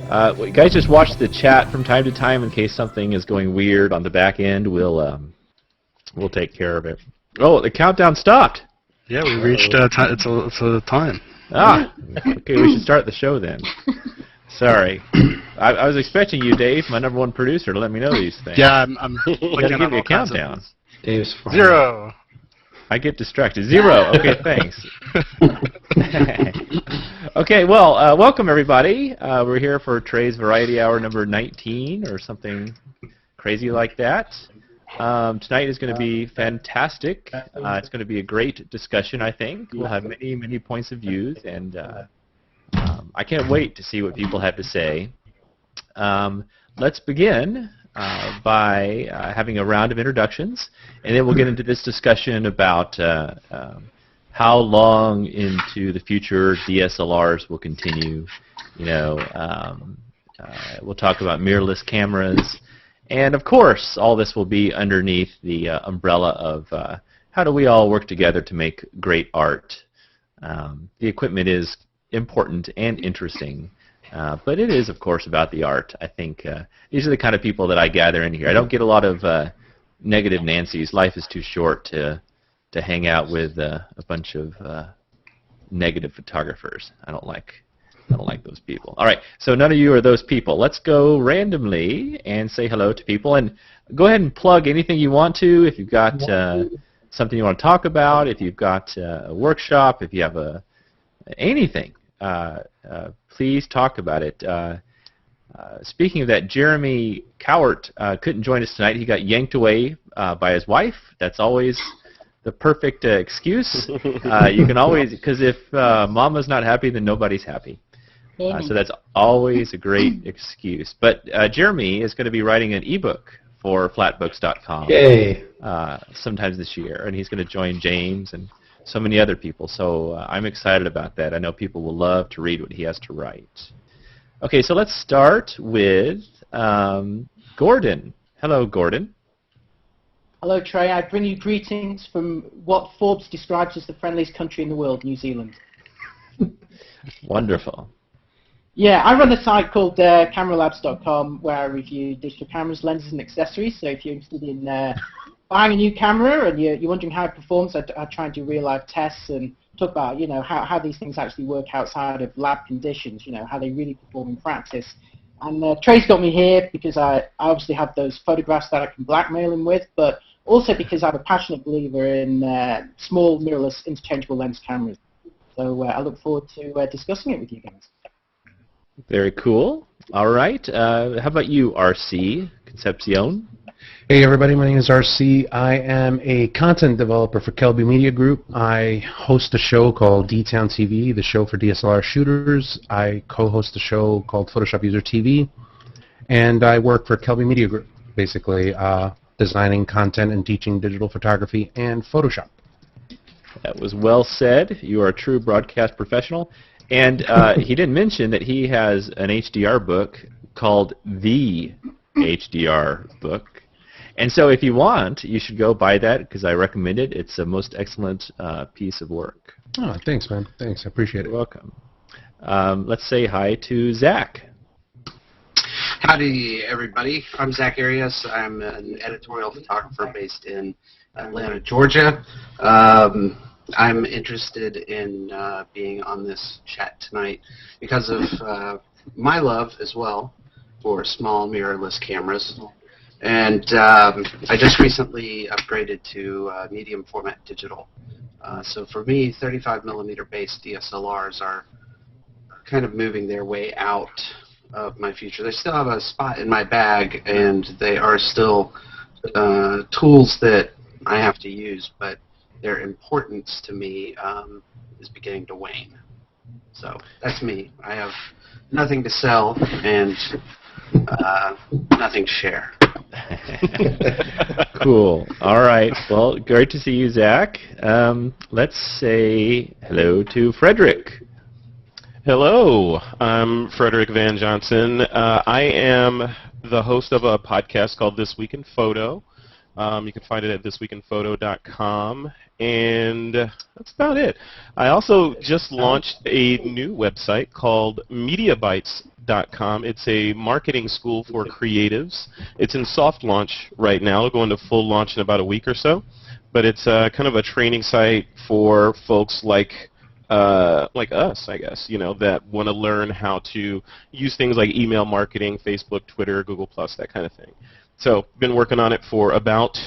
Well, you guys just watch the chat from time to time in case something is going weird on the back end. We'll take care of it. Oh, the countdown stopped. Yeah, we reached it's a time. Ah, okay, we should start the show then. Sorry. I was expecting you, Dave, my number one producer, to let me know these things. Yeah, I'm You gotta give me a countdown. Dave's fine. 0. I get distracted. 0. Okay, thanks. Okay, well, welcome everybody. We're here for Trey's Variety Hour number 19 or something crazy like that. Tonight is going to be fantastic. It's going to be a great discussion, I think. We'll have many, many points of views, and I can't wait to see what people have to say. Let's begin by having a round of introductions, and then we'll get into this discussion about how long into the future DSLRs will continue. You know, we'll talk about mirrorless cameras, and of course, all this will be underneath the umbrella of how do we all work together to make great art. The equipment is important and interesting, but it is, of course, about the art. I think these are the kind of people that I gather in here. I don't get a lot of negative Nancys. Life is too short to hang out with a bunch of negative photographers. I don't like those people. All right, so none of you are those people. Let's go randomly and say hello to people. And go ahead and plug anything you want to. If you've got something you want to talk about, if you've got a workshop, if you have anything, please talk about it. Speaking of that, Jeremy Cowart couldn't join us tonight. He got yanked away by his wife. That's always the perfect excuse. You can always, because if Mama's not happy, then nobody's happy. So that's always a great excuse. But Jeremy is going to be writing an ebook for flatbooks.com sometimes this year, and he's going to join James and so many other people. So I'm excited about that. I know people will love to read what he has to write. Okay, so let's start with Gordon. Hello, Gordon. Hello, Trey. I bring you greetings from what Forbes describes as the friendliest country in the world, New Zealand. Wonderful. Yeah, I run a site called cameralabs.com where I review digital cameras, lenses, and accessories. So if you're interested in buying a new camera and you're wondering how it performs, I try and do real-life tests and talk about, you know, how these things actually work outside of lab conditions, you know, how they really perform in practice. And Trey's got me here because I obviously have those photographs that I can blackmail him with, but also because I'm a passionate believer in small mirrorless interchangeable lens cameras. So I look forward to discussing it with you guys. Very cool. All right. How about you, RC Concepcion? Hey everybody, my name is RC. I am a content developer for Kelbi Media Group. I host a show called D-Town TV, the show for DSLR shooters. I co-host a show called Photoshop User TV. And I work for Kelbi Media Group, basically designing content and teaching digital photography and Photoshop. That was well said. You are a true broadcast professional. And he didn't mention that he has an HDR book called The HDR Book. And so if you want, you should go buy that because I recommend it. It's a most excellent piece of work. Oh, thanks, man. Thanks. I appreciate it. You're welcome. Let's say hi to Zach. Howdy, everybody. I'm Zack Arias. I'm an editorial photographer based in Atlanta, Georgia. I'm interested in being on this chat tonight because of my love as well for small mirrorless cameras. And I just recently upgraded to medium format digital. So for me, 35mm based DSLRs are kind of moving their way out of my future. They still have a spot in my bag, and they are still tools that I have to use, but their importance to me is beginning to wane. So that's me. I have nothing to sell and nothing to share. Cool. All right. Well, great to see you, Zach. Let's say hello to Frederick. Hello. I'm Frederick Van Johnson. I am the host of a podcast called This Week in Photo. You can find it at thisweekinphoto.com, and that's about it. I also just launched a new website called panelist.com. It's a marketing school for creatives. It's in soft launch right now. It'll go into full launch in about a week or so. But it's kind of a training site for folks like us, I guess, that want to learn how to use things like email marketing, Facebook, Twitter, Google+, that kind of thing. So been working on it for about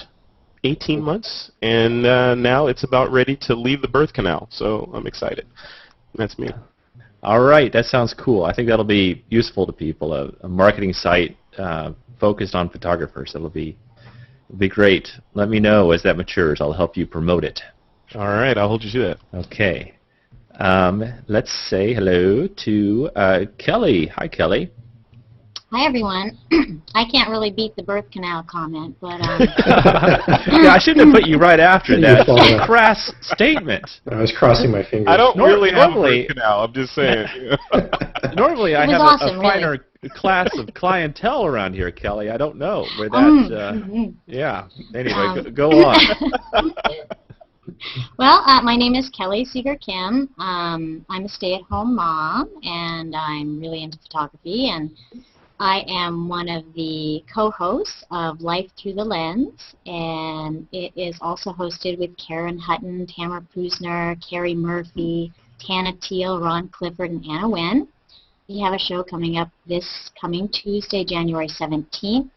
18 months, and now it's about ready to leave the birth canal, so I'm excited. That's me. All right, that sounds cool. I think that'll be useful to people, a marketing site focused on photographers. It'll be great. Let me know as that matures. I'll help you promote it. All right, I'll hold you to that. Okay. Let's say hello to Kelli. Hi, Kelli. Hi, everyone. I can't really beat the birth canal comment, but... Yeah, I shouldn't have put you right after that crass statement. I was crossing my fingers. I don't really have a normally- birth canal, I'm just saying. Normally, I was have awesome, a finer class of clientele around here, Kelli. I don't know where that. Yeah. Anyway, go on. Well, my name is Kelli Seeger Kim. I'm a stay-at-home mom, and I'm really into photography, and I am one of the co-hosts of Life Through the Lens, and it is also hosted with Karen Hutton, Tamara Prusner, Carrie Murphy, Tana Teal, Ron Clifford, and Anna Wen. We have a show coming up this coming Tuesday, January 17th,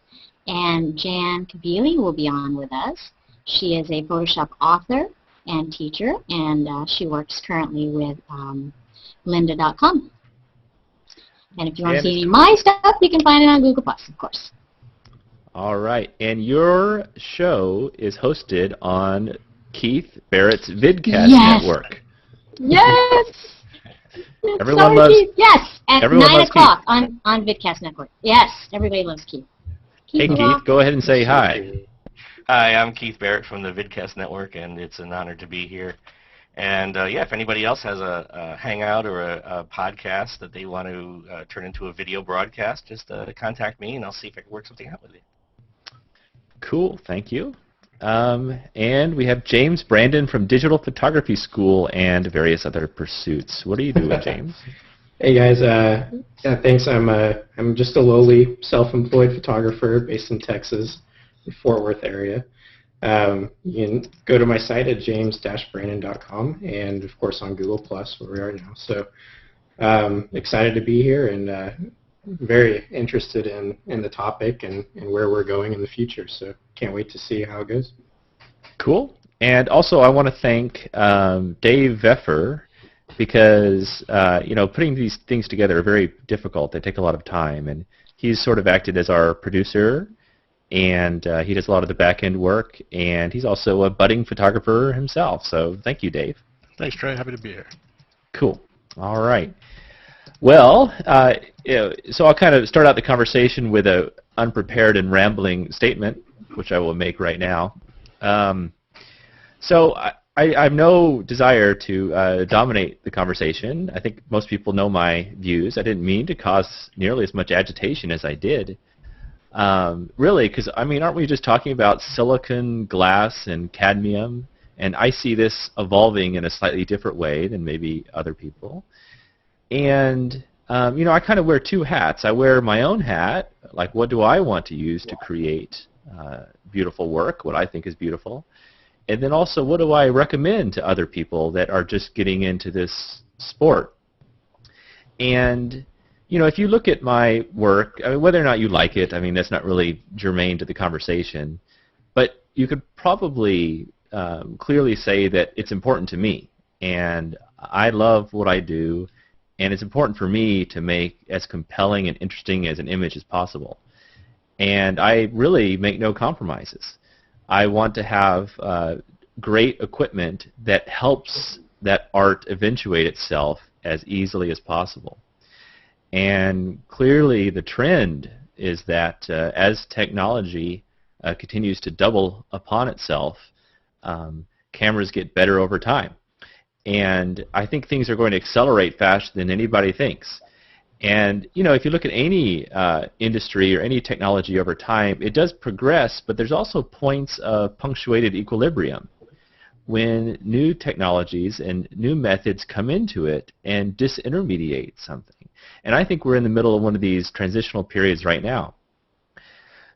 and Jan Kabili will be on with us. She is a Photoshop author and teacher, and she works currently with lynda.com. And if you want to see any of my stuff, you can find it on Google+, of course. All right. And your show is hosted on Keith Barrett's Vidcast Network. Yes! Everyone loves Keith. Yes, at 9 loves o'clock on Vidcast Network. Yes, everybody loves Keith. Hey, Keith, go ahead and say hi. Hi, I'm Keith Barrett from the Vidcast Network, and it's an honor to be here. And yeah, if anybody else has a hangout or a podcast that they want to turn into a video broadcast, just contact me, and I'll see if I can work something out with you. Cool, thank you. And we have James Brandon from Digital Photography School and various other pursuits. What are you doing, James? Hey guys, yeah, thanks. I'm just a lowly self-employed photographer based in Texas, the Fort Worth area. You can go to my site at james-brandon.com and of course on Google+, where we are now. So excited to be here and very interested in the topic and where we're going in the future. So can't wait to see how it goes. Cool. And also I want to thank Dave Veffer because putting these things together are very difficult. They take a lot of time, and he's sort of acted as our producer. And he does a lot of the back-end work, and he's also a budding photographer himself. So thank you, Dave. Thanks, Trey. Happy to be here. Cool. All right. Well, so I'll kind of start out the conversation with an unprepared and rambling statement, which I will make right now. So I have no desire to dominate the conversation. I think most people know my views. I didn't mean to cause nearly as much agitation as I did. Really, because, I mean, aren't we just talking about silicon, glass, and cadmium? And I see this evolving in a slightly different way than maybe other people. And, I kind of wear two hats. I wear my own hat, like what do I want to use to create beautiful work, what I think is beautiful. And then also, what do I recommend to other people that are just getting into this sport? And if you look at my work, I mean, whether or not you like it, I mean, that's not really germane to the conversation. But you could probably clearly say that it's important to me. And I love what I do. And it's important for me to make as compelling and interesting as an image as possible. And I really make no compromises. I want to have great equipment that helps that art eventuate itself as easily as possible. And clearly the trend is that as technology continues to double upon itself, cameras get better over time. And I think things are going to accelerate faster than anybody thinks. And, if you look at any industry or any technology over time, it does progress, but there's also points of punctuated equilibrium when new technologies and new methods come into it and disintermediate something. And I think we're in the middle of one of these transitional periods right now.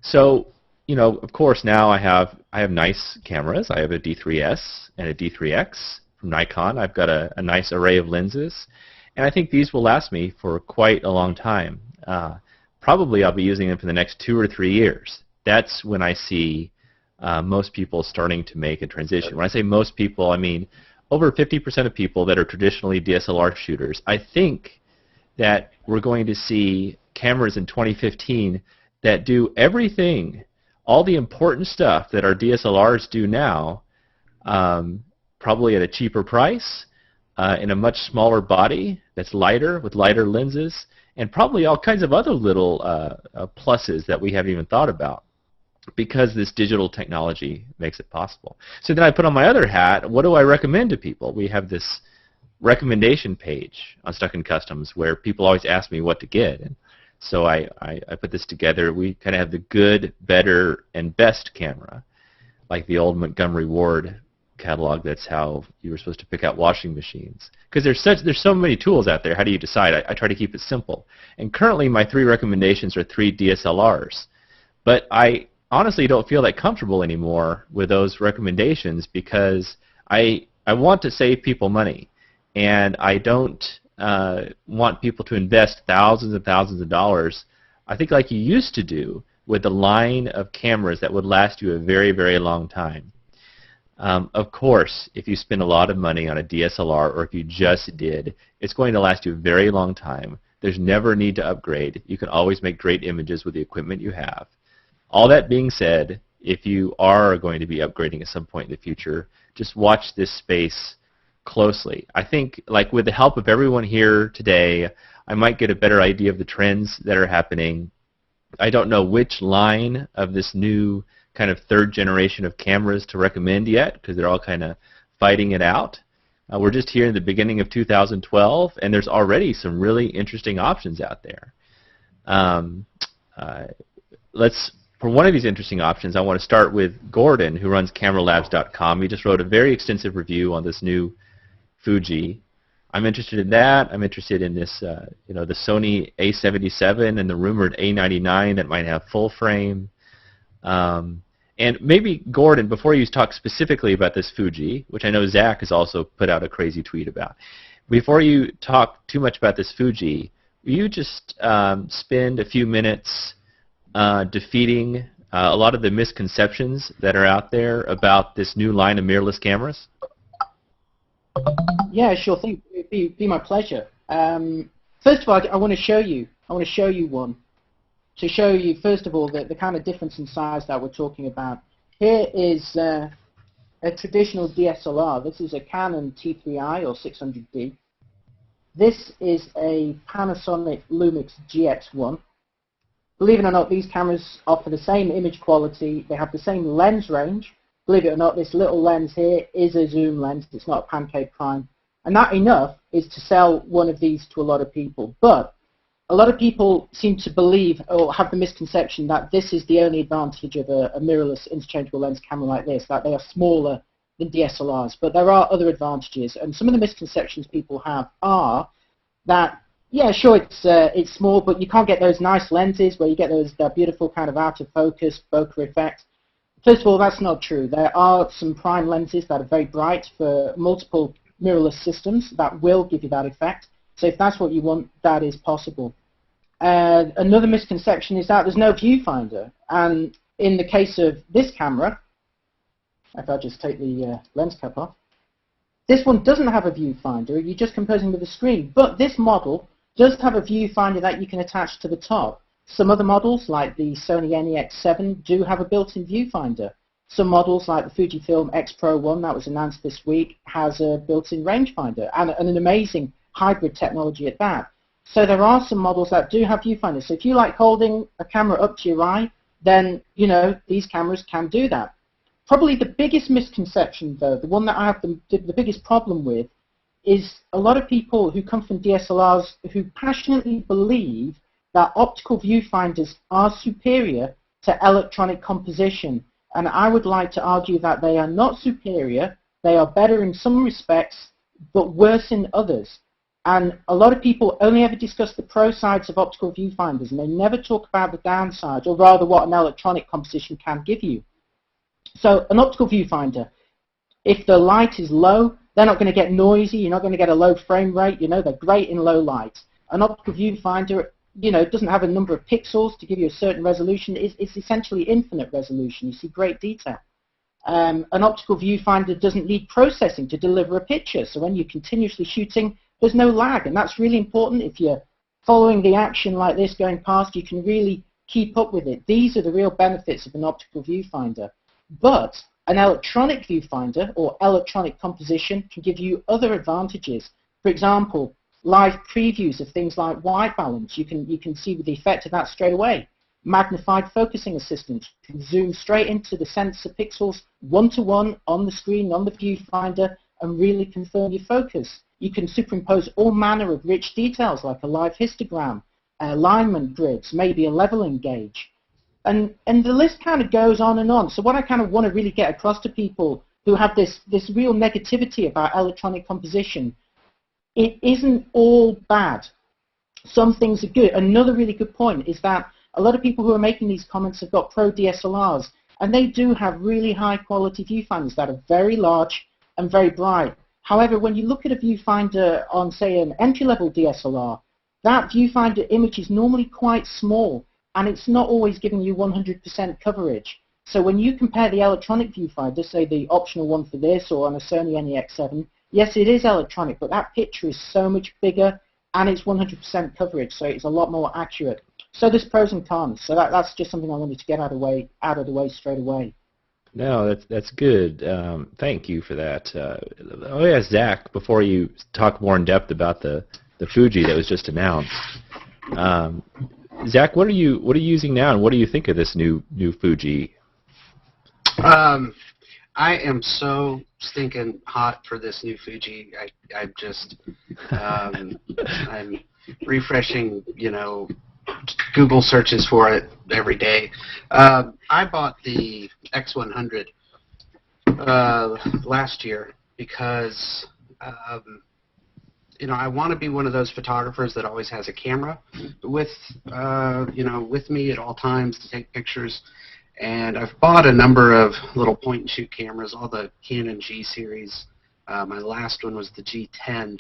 So, you know, of course, now I have nice cameras. I have a D3S and a D3X from Nikon. I've got a nice array of lenses, and I think these will last me for quite a long time. Probably I'll be using them for the next 2 or 3 years. That's when I see most people starting to make a transition. When I say most people, I mean over 50% of people that are traditionally DSLR shooters. I think that we're going to see cameras in 2015 that do everything, all the important stuff that our DSLRs do now, probably at a cheaper price, in a much smaller body that's lighter, with lighter lenses, and probably all kinds of other little pluses that we haven't even thought about, because this digital technology makes it possible. So then I put on my other hat, what do I recommend to people? We have this recommendation page on Stuck in Customs where people always ask me what to get. And so I put this together. We kind of have the good, better, and best camera, like the old Montgomery Ward catalog. That's how you were supposed to pick out washing machines. Because there's so many tools out there. How do you decide? I try to keep it simple. And currently my 3 recommendations are 3 DSLRs. But I honestly don't feel that comfortable anymore with those recommendations, because I want to save people money, and I don't want people to invest thousands and thousands of dollars, I think, like you used to do with a line of cameras that would last you a very, very long time. Of course, if you spend a lot of money on a DSLR, or if you just did, it's going to last you a very long time. There's never a need to upgrade. You can always make great images with the equipment you have. All that being said, if you are going to be upgrading at some point in the future, just watch this space closely. I think, like, with the help of everyone here today, I might get a better idea of the trends that are happening. I don't know which line of this new kind of 3rd generation of cameras to recommend yet, because they're all kind of fighting it out. We're just here in the beginning of 2012, and there's already some really interesting options out there. For one of these interesting options, I want to start with Gordon, who runs CameraLabs.com. He just wrote a very extensive review on this new Fuji. I'm interested in that. I'm interested in this, the Sony A77 and the rumored A99 that might have full frame. And maybe, Gordon, before you talk specifically about this Fuji, which I know Zach has also put out a crazy tweet about, before you talk too much about this Fuji, will you just spend a few minutes defeating a lot of the misconceptions that are out there about this new line of mirrorless cameras? Yeah, sure thing. It'd be my pleasure. First of all, I want to show you one, to show you, first of all, the kind of difference in size that we're talking about. Here is a traditional DSLR. This is a Canon T3i or 600D. This is a Panasonic Lumix GX1. Believe it or not, these cameras offer the same image quality. They have the same lens range. Believe it or not, this little lens here is a zoom lens. It's not a pancake prime. And that enough is to sell one of these to a lot of people. But a lot of people seem to believe or have the misconception that this is the only advantage of a mirrorless interchangeable lens camera like this, that they are smaller than DSLRs. But there are other advantages. And some of the misconceptions people have are that, yeah, sure, it's small, but you can't get those nice lenses where you get that beautiful kind of out of focus bokeh effect. First of all, that's not true. There are some prime lenses that are very bright for multiple mirrorless systems that will give you that effect. So if that's what you want, that is possible. Another misconception is that there's no viewfinder. And in the case of this camera, if I just take the lens cap off, this one doesn't have a viewfinder. You're just composing with the screen. But this model does have a viewfinder that you can attach to the top. Some other models, like the Sony NEX7, do have a built-in viewfinder. Some models, like the Fuji X-Pro1 that was announced this week, has a built-in rangefinder and an amazing hybrid technology at that. So there are some models that do have viewfinders. So if you like holding a camera up to your eye, then, you know, these cameras can do that. Probably the biggest misconception, though, the one that I have the biggest problem with, is a lot of people who come from DSLRs who passionately believe that optical viewfinders are superior to electronic composition. And I would like to argue that they are not superior. They are better in some respects, but worse in others. And a lot of people only ever discuss the pro sides of optical viewfinders, and they never talk about the downsides, or rather what an electronic composition can give you. So an optical viewfinder, if the light is low, they're not going to get noisy, you're not going to get a low frame rate, you know, they're great in low light. An optical viewfinder, you know, doesn't have a number of pixels to give you a certain resolution, it's essentially infinite resolution, you see great detail. An optical viewfinder doesn't need processing to deliver a picture, so when you're continuously shooting, there's no lag, and that's really important. If you're following the action like this going past, you can really keep up with it. These are the real benefits of an optical viewfinder. But an electronic viewfinder or electronic composition can give you other advantages. For example, live previews of things like white balance. You can see the effect of that straight away. Magnified focusing assistant. You can zoom straight into the sensor pixels one-to-one on the screen, on the viewfinder, and really confirm your focus. You can superimpose all manner of rich details like a live histogram, alignment grids, maybe a leveling gauge. And the list kind of goes on and on. So what I kind of want to really get across to people who have this real negativity about electronic composition, it isn't all bad. Some things are good. Another really good point is that a lot of people who are making these comments have got pro DSLRs, and they do have really high quality viewfinders that are very large and very bright. However, when you look at a viewfinder on, say, an entry-level DSLR, that viewfinder image is normally quite small, and it's not always giving you 100% coverage. So when you compare the electronic viewfinder, say the optional one for this, or on a Sony NEX7, yes, it is electronic, but that picture is so much bigger, and it's 100% coverage, so it's a lot more accurate. So there's pros and cons. So that's just something I wanted to get out of the way straight away. No, that's good. Thank you for that. Oh yeah, Zach, before you talk more in depth about the Fuji that was just announced, Zach, what are you using now, and what do you think of this new Fuji? I am so stinking hot for this new Fuji. I'm just I'm refreshing, you know, Google searches for it every day. I bought the X100 last year because you know, I want to be one of those photographers that always has a camera with you know, with me at all times to take pictures. And I've bought a number of little point-and-shoot cameras, all the Canon G series. My last one was the G10.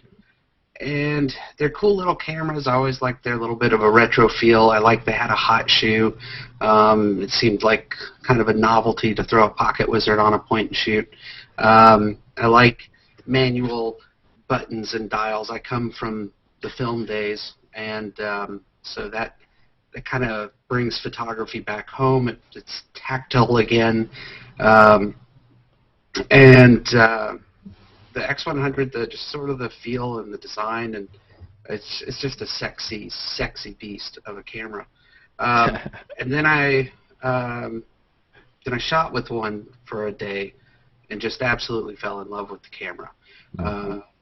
And they're cool little cameras. I always liked their little bit of a retro feel. I liked they had a hot shoe. It seemed like kind of a novelty to throw a pocket wizard on a point-and-shoot. I like manual buttons and dials. I come from the film days, and so that kind of brings photography back home. It's tactile again. The X100, just sort of the feel and the design, and it's just a sexy beast of a camera. And then I shot with one for a day, and just absolutely fell in love with the camera.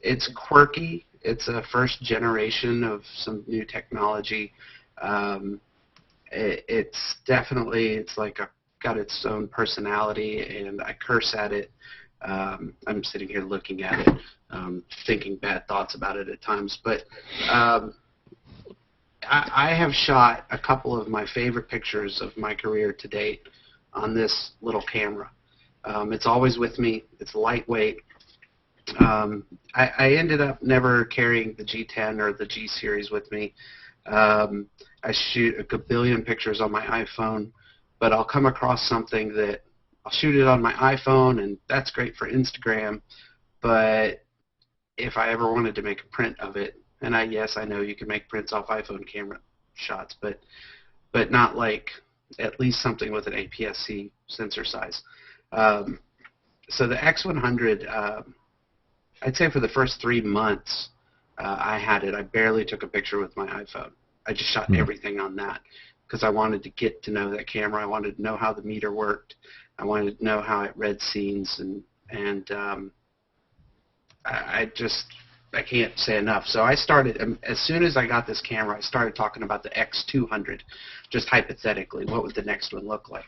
It's quirky. It's a first generation of some new technology. It's definitely, like got its own personality, and I curse at it. I'm sitting here looking at it, thinking bad thoughts about it at times. But I have shot a couple of my favorite pictures of my career to date on this little camera. It's always with me. It's lightweight. I ended up never carrying the G10 or the G series with me. I shoot a gabillion pictures on my iPhone, but I'll come across something that I'll shoot it on my iPhone, and that's great for Instagram. But if I ever wanted to make a print of it, and yes, I know you can make prints off iPhone camera shots, but not like at least something with an APS-C sensor size. So the X100, I'd say for the first 3 months I had it, I barely took a picture with my iPhone. I just shot everything on that because I wanted to get to know that camera. I wanted to know how the meter worked. I wanted to know how it read scenes, and I can't say enough. So I started, as soon as I got this camera, I started talking about the X200, just hypothetically, what would the next one look like?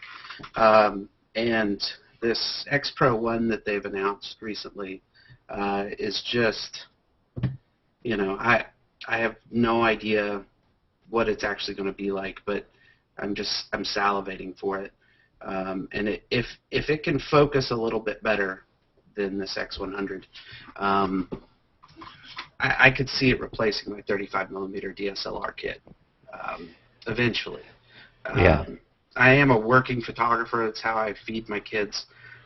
And this X-Pro1 that they've announced recently is just, you know, I have no idea what it's actually going to be like, but I'm salivating for it. And if it can focus a little bit better than this X100, I could see it replacing my 35mm DSLR kit eventually. Yeah. I am a working photographer. That's how I feed my kids.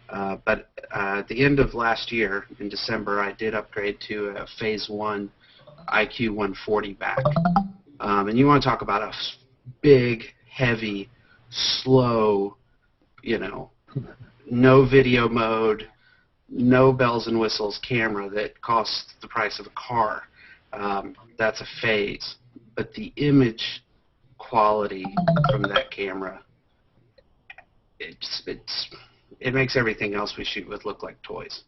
But at the end of last year, in December, I did upgrade to a Phase 1 IQ 140 back. And you want to talk about a big, heavy, slow, you know, no video mode, no bells and whistles camera that costs the price of a car. That's a Phase. But the image quality from that camera, it makes everything else we shoot with look like toys.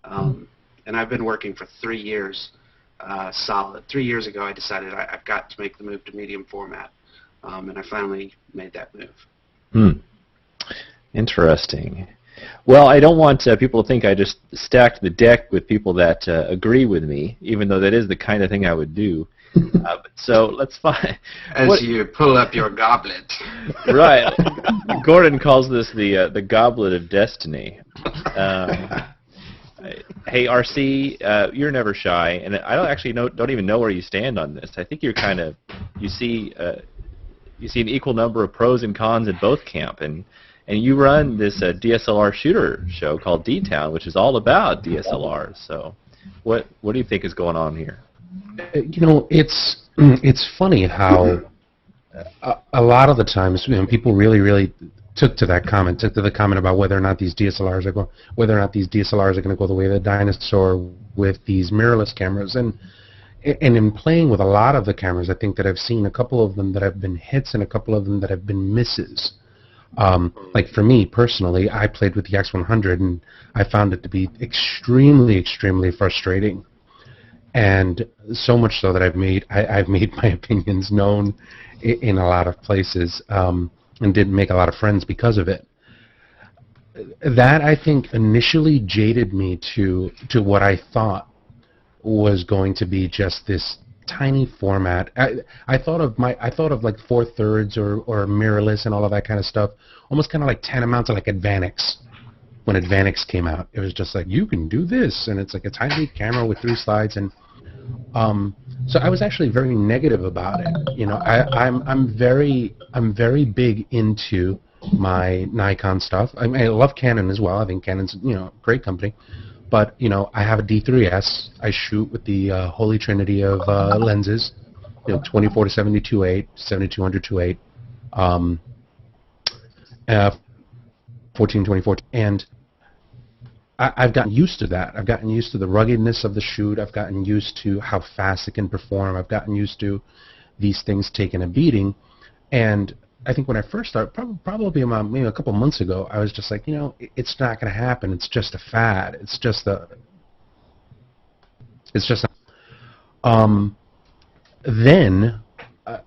And I've been working for 3 years solid. 3 years ago, I decided I've got to make the move to medium format, and I finally made that move. Interesting. Well, I don't want people to think I just stacked the deck with people that agree with me, even though that is the kind of thing I would do. So let's find... As you pull up your goblet. Right. Gordon calls this the goblet of destiny. Hey, RC, you're never shy, and I don't even know where you stand on this. I think you're kind of... You see an equal number of pros and cons in both camp, and you run this DSLR shooter show called D-Town, which is all about DSLRs. So what do you think is going on here? You know, it's funny how a lot of the times, you know, people really took to the comment about whether or not these DSLRs are going to go the way of the dinosaur with these mirrorless cameras, and in playing with a lot of the cameras, I think that I've seen a couple of them that have been hits and a couple of them that have been misses. Like for me personally, I played with the X100 and I found it to be extremely frustrating. And so much so that I've made my opinions known in a lot of places, and didn't make a lot of friends because of it. That, I think, initially jaded me to what I thought was going to be just this tiny format. I thought of like 4/3 or mirrorless and all of that kind of stuff, almost kind of like tantamount to like Advanix. When Advanix came out, it was just like, you can do this, and it's like a tiny camera with 3 slides, and so I was actually very negative about it. You know, I'm very big into my Nikon stuff. I mean, I love Canon as well. I think Canon's, you know, a great company. But, you know, I have a D3S. I shoot with the holy trinity of lenses, you know, 24 to 72/8, 7200 2.8, 14-24, and I've gotten used to that. I've gotten used to the ruggedness of the shoot. I've gotten used to how fast it can perform. I've gotten used to these things taking a beating. And I think when I first started, probably about maybe a couple months ago, I was just like, you know, it's not going to happen. It's just a fad. Then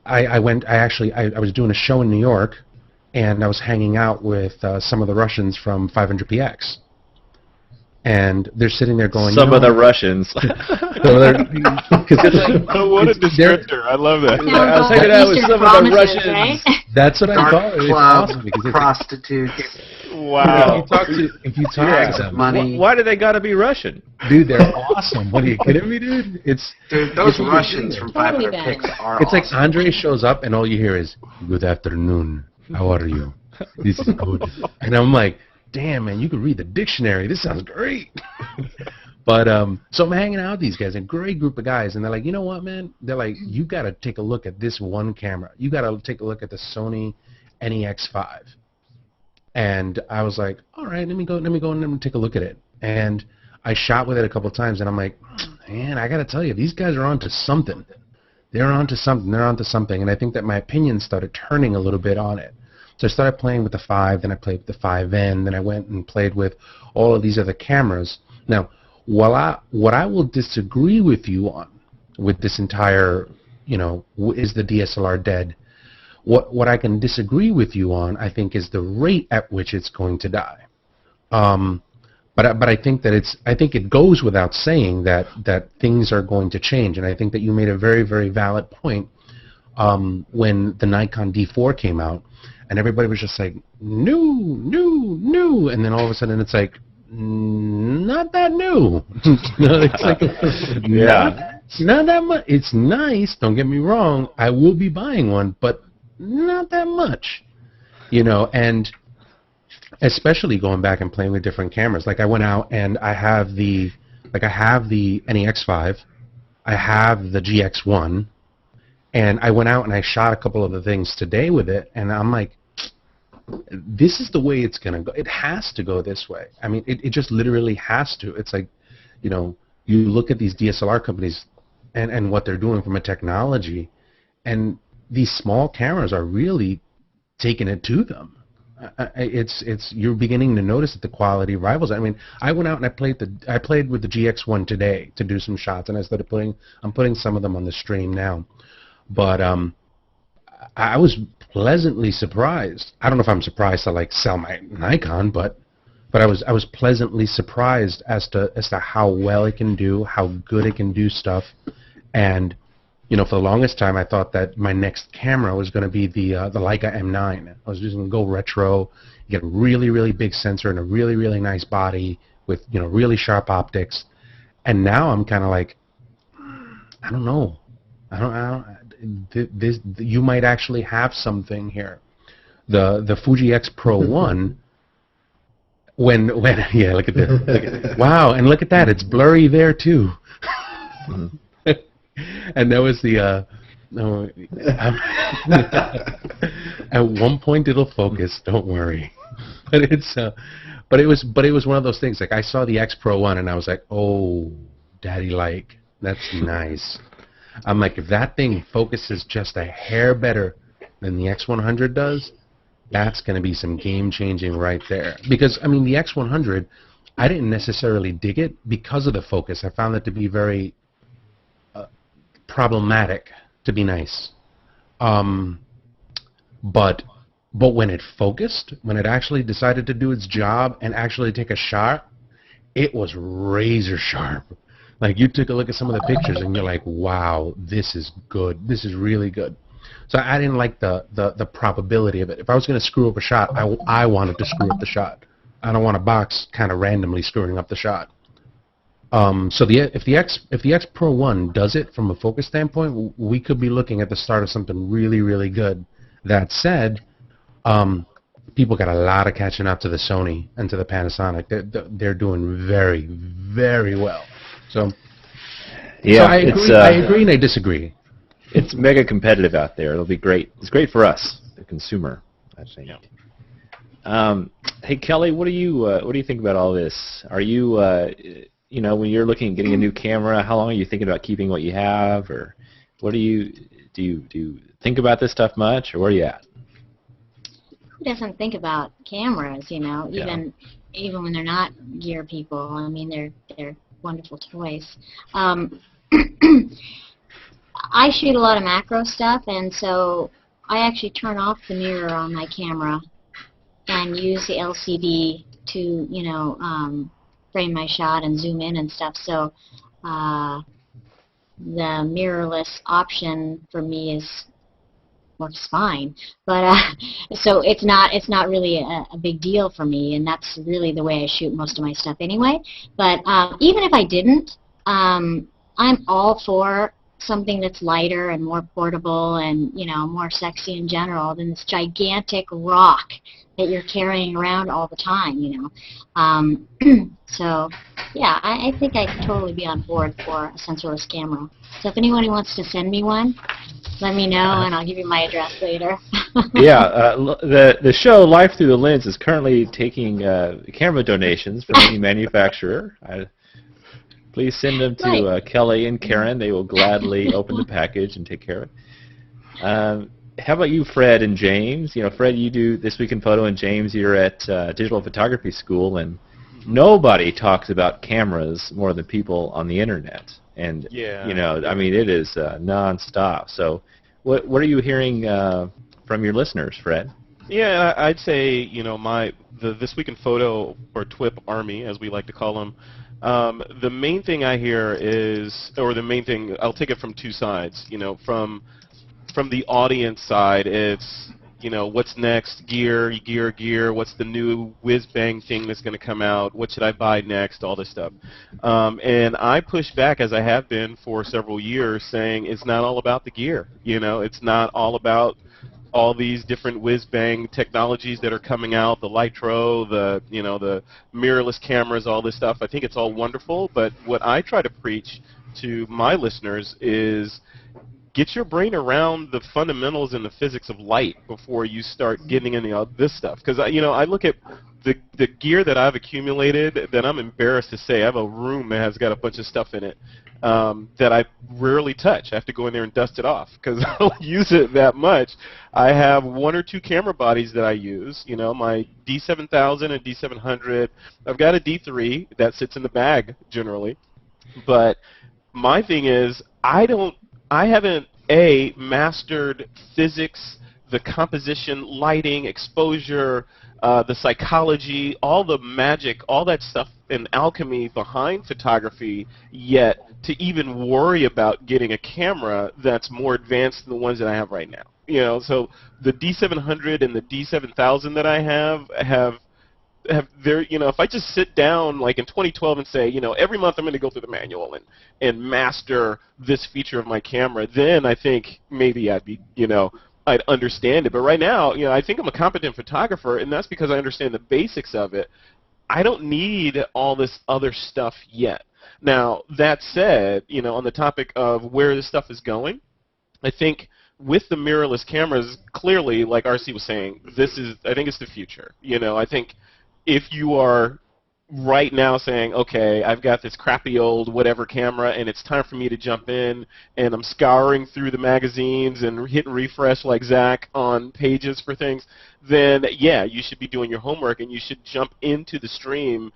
I was doing a show in New York, and I was hanging out with some of the Russians from 500px. And they're sitting there going, some of the Russians. What a descriptor. I love that. I was hanging out with some of the Russians. Right? That's what I thought. It's awesome because prostitutes. Wow. If you talk to them, money. Why do they got to be Russian? Dude, they're awesome. What are you kidding me, dude? Dude, those Russians from 500px are It's like Andre shows up and all you hear is, "Good afternoon. How are you? This is good." And I'm like, damn, man, you could read the dictionary. This sounds great. But so I'm hanging out with these guys, a great group of guys, and they're like, you know what, man? They're like, you got to take a look at this one camera. You got to take a look at the Sony NEX5. And I was like, all right, let me go and let me take a look at it. And I shot with it a couple times, and I'm like, man, I got to tell you, these guys are onto something. They're onto something. And I think that my opinion started turning a little bit on it. So I started playing with the 5, then I played with the 5N, then I went and played with all of these other cameras. Now, what I will disagree with you on, with this entire, you know, is the DSLR dead? What I can disagree with you on, I think, is the rate at which it's going to die. But I think that it goes without saying that things are going to change, and I think that you made a very, very valid point when the Nikon D4 came out, and everybody was just like, new, and then all of a sudden it's like, not that new. It's like, not that much. It's nice, don't get me wrong, I will be buying one, but not that much, and especially going back and playing with different cameras. Like I went out and I have the NEX5, I have the GX1, and I went out and I shot a couple of the things today with it, and I'm like, this is the way it's going to go. It has to go this way. I mean, it just literally has to. It's like, you look at these DSLR companies and what they're doing from a technology, and these small cameras are really taking it to them. You're beginning to notice that the quality rivals. I mean, I went out and I played with the GX1 today to do some shots, and I'm putting some of them on the stream now. But I was pleasantly surprised. I don't know if I'm surprised to like sell my Nikon, but I was pleasantly surprised as to how well it can do, how good it can do stuff, and for the longest time I thought that my next camera was going to be the Leica M9. I was just going to go retro, get a really, really big sensor and a really, really nice body with really sharp optics, and now I'm kind of like, I don't know. You might actually have something here. The Fuji X-Pro1, when yeah, look at that. Wow, and look at that, it's blurry there too. And that was the at one point it'll focus, don't worry. But it was one of those things, like I saw the X-Pro1 and I was like, oh, daddy like, that's nice. I'm like, if that thing focuses just a hair better than the X100 does, that's going to be some game-changing right there. Because, I mean, the X100, I didn't necessarily dig it because of the focus. I found it to be very problematic, to be nice. But when it focused, when it actually decided to do its job and actually take a shot, it was razor sharp. Like, you took a look at some of the pictures and you're like, wow, this is good. This is really good. So I didn't like the probability of it. If I was going to screw up a shot, I wanted to screw up the shot. I don't want a box kind of randomly screwing up the shot. So if the X-Pro1 does it from a focus standpoint, we could be looking at the start of something really, really good. That said, people got a lot of catching up to the Sony and to the Panasonic. They're doing very, very well. So, yeah, I agree and I disagree. It's mega competitive out there. It'll be great. It's great for us, the consumer, I think. Hey, Kelly, what do you think about all this? Are you, when you're looking at getting a new camera, how long are you thinking about keeping what you have, or what do you think about this stuff much, or where are you at? Who doesn't think about cameras? Even when they're not gear people. I mean, they're wonderful toys. I shoot a lot of macro stuff, and so I actually turn off the mirror on my camera and use the LCD to, frame my shot and zoom in and stuff. So the mirrorless option for me works fine. But so it's not really a big deal for me, and that's really the way I shoot most of my stuff anyway. But even if I didn't, I'm all for something that's lighter and more portable and more sexy in general than this gigantic rock that you're carrying around all the time. So yeah, I think I could totally be on board for a sensorless camera. So if anybody wants to send me one, let me know and I'll give you my address later. Yeah, the show Life Through the Lens is currently taking camera donations from any manufacturer. Please send them to Kelly and Karen. They will gladly open the package and take care of it. How about you, Fred and James? Fred, you do This Week in Photo, and James, you're at Digital Photography School, and nobody talks about cameras more than people on the internet. And I mean, it is nonstop. So, what are you hearing from your listeners, Fred? Yeah, I'd say, you know, the This Week in Photo, or TWIP Army, as we like to call them, the main thing I hear is, or the main thing, I'll take it from two sides. You know, from the audience side, it's, you know, what's next, gear, what's the new whiz-bang thing that's going to come out, what should I buy next, all this stuff. And I push back, as I have been for several years, saying it's not all about the gear. You know, it's not all about all these different whiz-bang technologies that are coming out, the Litro, the, you know, the mirrorless cameras, all this stuff. I think it's all wonderful, but what I try to preach to my listeners is get your brain around the fundamentals and the physics of light before you start getting into all this stuff. Because, you know, I look at the gear that I've accumulated that I'm embarrassed to say. I have a room that has got a bunch of stuff in it that I rarely touch. I have to go in there and dust it off because I don't use it that much. I have one or two camera bodies that I use, you know, my D7000 and D700. I've got a D3 that sits in the bag generally. But my thing is I haven't, mastered physics, the composition, lighting, exposure, the psychology, all the magic, all that stuff and alchemy behind photography yet to even worry about getting a camera that's more advanced than the ones that I have right now. You know, so the D700 and the D7000 that I have there, you know, if I just sit down like in 2012 and say, you know, every month I'm going to go through the manual and master this feature of my camera, then I think maybe I'd be, you know, I'd understand it. But right now, you know, I think I'm a competent photographer, and that's because I understand the basics of it. I don't need all this other stuff yet. Now, that said, you know, on the topic of where this stuff is going, I think with the mirrorless cameras, clearly, like RC was saying, I think it's the future. You know, I think if you are right now saying, okay, I've got this crappy old whatever camera and it's time for me to jump in and I'm scouring through the magazines and hitting refresh like Zach on pages for things, then yeah, you should be doing your homework and you should jump into the stream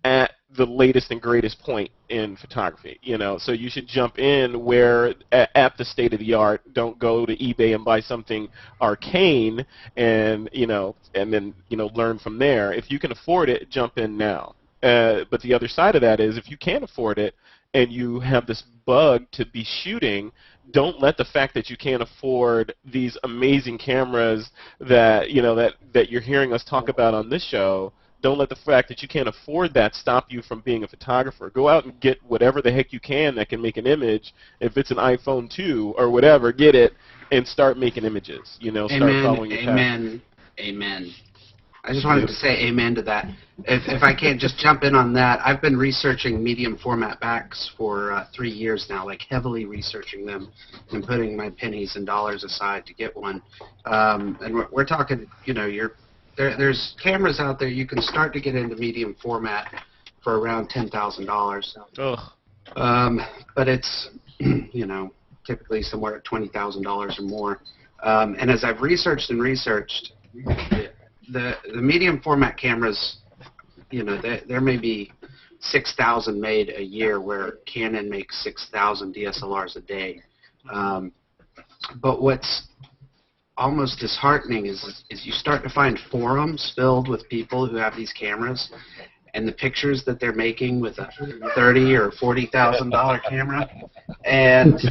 at the latest and greatest point in photography, you know. So you should jump in where at the state of the art. Don't go to eBay and buy something arcane and, you know, and then, you know, learn from there. If you can afford it, jump in now. But the other side of that is if you can't afford it and you have this bug to be shooting, don't let the fact that you can't afford these amazing cameras that, you know, that you're hearing us talk about on this show, don't let the fact that you can't afford that stop you from being a photographer. Go out and get whatever the heck you can that can make an image. If it's an iPhone 2 or whatever, get it and start making images. You know, start following your path. Amen. I just wanted to say amen to that. If I can't just jump in on that, I've been researching medium format backs for 3 years now, like heavily researching them and putting my pennies and dollars aside to get one. And we're talking, you know, there's cameras out there you can start to get into medium format for around $10,000. But it's, you know, typically somewhere at $20,000 or more. And as I've researched, the medium format cameras, you know, there may be 6,000 made a year, where Canon makes 6,000 DSLRs a day. But what's almost disheartening is you start to find forums filled with people who have these cameras, and the pictures that they're making with a $30,000 or $40,000 camera. And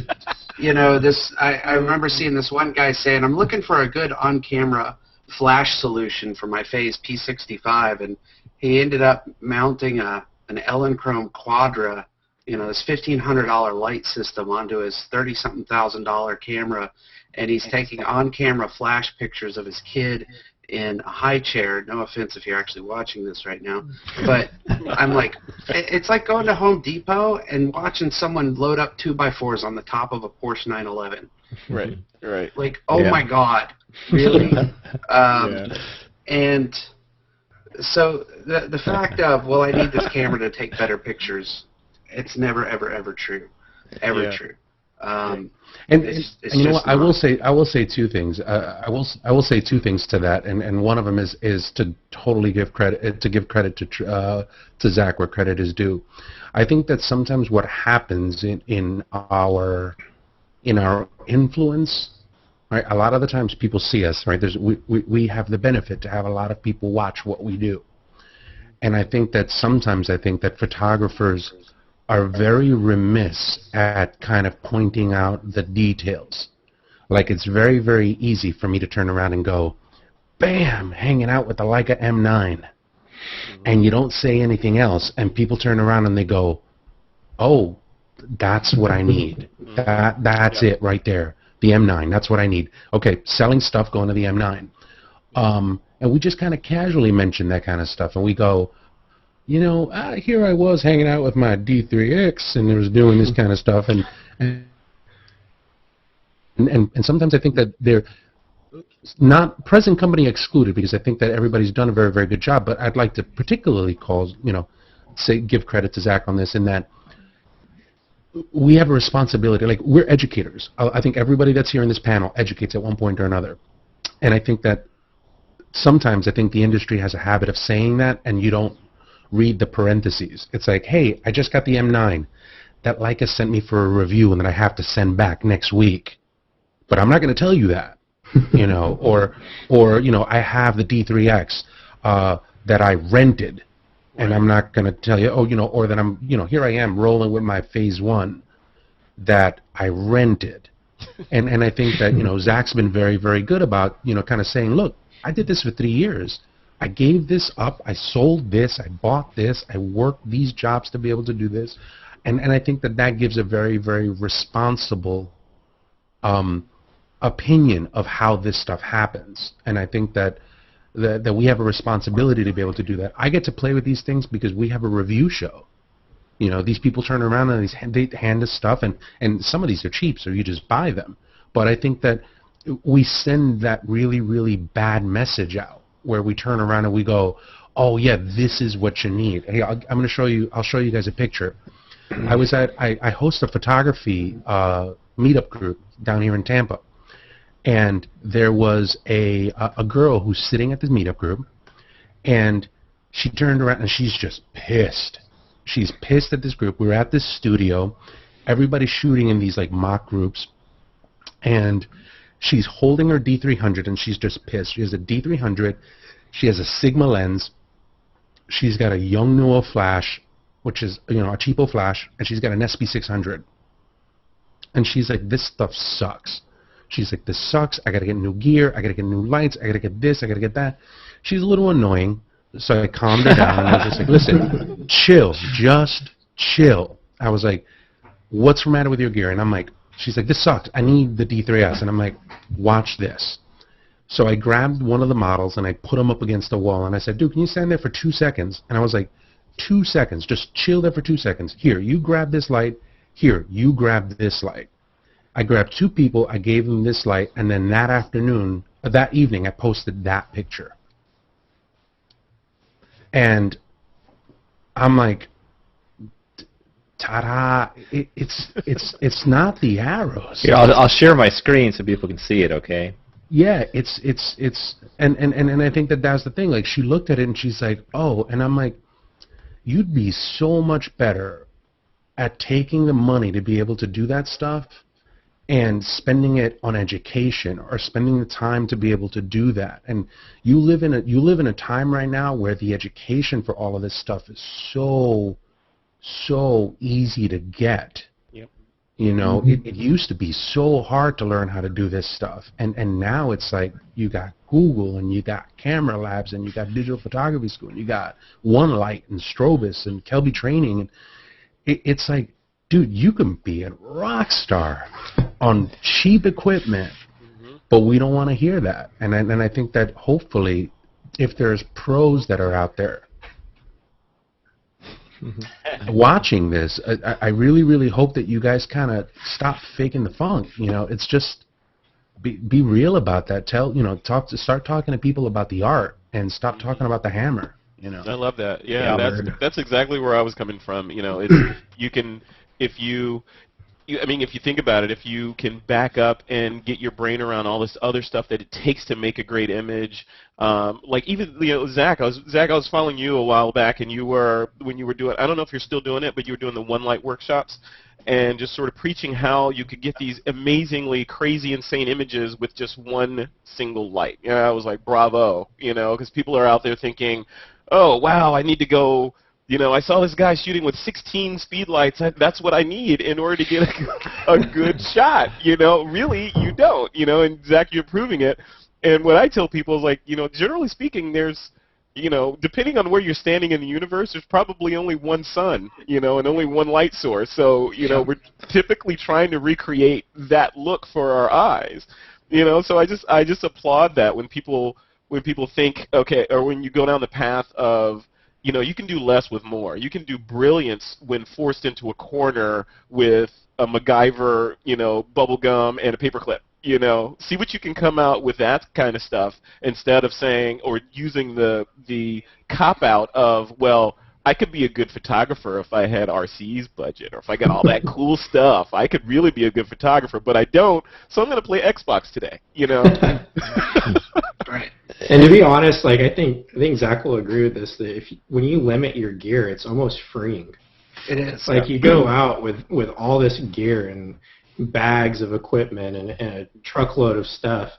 you know, I remember seeing this one guy saying, "I'm looking for a good on-camera flash solution for my Phase P65," and he ended up mounting an Elechrome Quadra, you know, this $1,500 light system onto his $30-something thousand camera. And he's taking on-camera flash pictures of his kid in a high chair. No offense if you're actually watching this right now. But I'm like, it's like going to Home Depot and watching someone load up 2x4s on the top of a Porsche 911. Right. Like, oh my God, really? And so the fact of, well, I need this camera to take better pictures, it's never, ever true. True. And you know what? I will say two things. I will say two things to that, and one of them is to totally give credit to Zach where credit is due. I think that sometimes what happens in our influence right? A lot of the times people see us, right? We have the benefit to have a lot of people watch what we do. And I think that sometimes photographers are very remiss at kind of pointing out the details. Like, it's very, very easy for me to turn around and go, bam, hanging out with the Leica M9. And you don't say anything else, and people turn around and they go, oh, that's what I need. That's it right there. The M9, that's what I need. Okay, selling stuff, going to the M9. And we just kind of casually mention that kind of stuff, and we go, you know, here I was hanging out with my D3X, and I was doing this kind of stuff, and sometimes I think that they're not present company excluded, because I think that everybody's done a very, very good job, but I'd like to particularly give credit to Zack on this, in that we have a responsibility. Like, we're educators. I think everybody that's here in this panel educates at one point or another. And I think that sometimes the industry has a habit of saying that, and you don't read the parentheses. It's like, hey, I just got the M9 that Leica sent me for a review and that I have to send back next week. But I'm not going to tell you that, you know, or I have the D3X that I rented. And I'm not going to tell you, or that I'm, here I am rolling with my Phase 1 that I rented. And I think that, Zack's been very, very good about, kind of saying, look, I did this for 3 years. I gave this up. I sold this. I bought this. I worked these jobs to be able to do this. And I think that gives a very, very responsible opinion of how this stuff happens. And I think that we have a responsibility to be able to do that. I get to play with these things because we have a review show. These people turn around and they hand us stuff, and some of these are cheap, so you just buy them. But I think that we send that really, really bad message out, where we turn around and we go, oh yeah, this is what you need. Hey, I'll show you guys a picture. I host a photography meetup group down here in Tampa. And there was a girl who's sitting at this meetup group, and she turned around and she's just pissed. She's pissed at this group. We're at this studio. Everybody's shooting in these like mock groups, and she's holding her D300 and she's just pissed. She has a D300. She has a Sigma lens. She's got a Yongnuo flash, which is a cheapo flash, and she's got an SP600. And she's like, this stuff sucks. She's like, this sucks. I got to get new gear. I got to get new lights. I got to get this. I got to get that. She's a little annoying, so I calmed her down. And I was just like, listen, chill. Just chill. I was like, what's the matter with your gear? And I'm like, she's like, this sucks. I need the D3S. And I'm like, watch this. So I grabbed one of the models, and I put him up against the wall. And I said, dude, can you stand there for 2 seconds? And I was like, 2 seconds. Just chill there for 2 seconds. Here, you grab this light. Here, you grab this light. I grabbed 2 people, I gave them this light, and then that evening, I posted that picture. And I'm like, ta-da! It's not the arrows. Here, I'll share my screen so people can see it. Okay. Yeah, and I think that's the thing. Like, she looked at it and she's like, oh, and I'm like, you'd be so much better at taking the money to be able to do that stuff and spending it on education, or spending the time to be able to do that. And you live in a time right now where the education for all of this stuff is so easy to get. Yep. It used to be so hard to learn how to do this stuff, and now it's like you got Google, and you got Camera Labs, and you got Digital Photography School, and you got One Light and Strobus and Kelby Training, and it's like, dude, you can be a rock star on cheap equipment, but we don't want to hear that. And I think that hopefully, if there's pros that are out there watching this, I really, really hope that you guys kind of stop faking the funk. It's just be real about that. Start talking to people about the art, and stop talking about the hammer. I love that. Yeah, that's exactly where I was coming from. It's you can. If you I mean, if you think about it, if you can back up and get your brain around all this other stuff that it takes to make a great image, like even Zach, I was following you a while back, and when you were doing, I don't know if you're still doing it, but you were doing the one light workshops, and just sort of preaching how you could get these amazingly crazy, insane images with just one single light. I was like, bravo, because people are out there thinking, oh wow, I need to go. I saw this guy shooting with 16 speed lights. That's what I need in order to get a good shot. Really, you don't. And Zach, you're proving it. And what I tell people is like, generally speaking, there's, depending on where you're standing in the universe, there's probably only one sun, and only one light source. So, we're typically trying to recreate that look for our eyes. So I just applaud that when people think, okay, or when you go down the path of, you can do less with more. You can do brilliance when forced into a corner with a MacGyver, bubble gum and a paperclip. See what you can come out with that kind of stuff instead of saying or using the cop out of, well, I could be a good photographer if I had RC's budget or if I got all that cool stuff. I could really be a good photographer, but I don't, so I'm going to play Xbox today. Right. And to be honest, like I think Zach will agree with this. That when you limit your gear, it's almost freeing. It is. Like you go out with all this gear and bags of equipment and a truckload of stuff,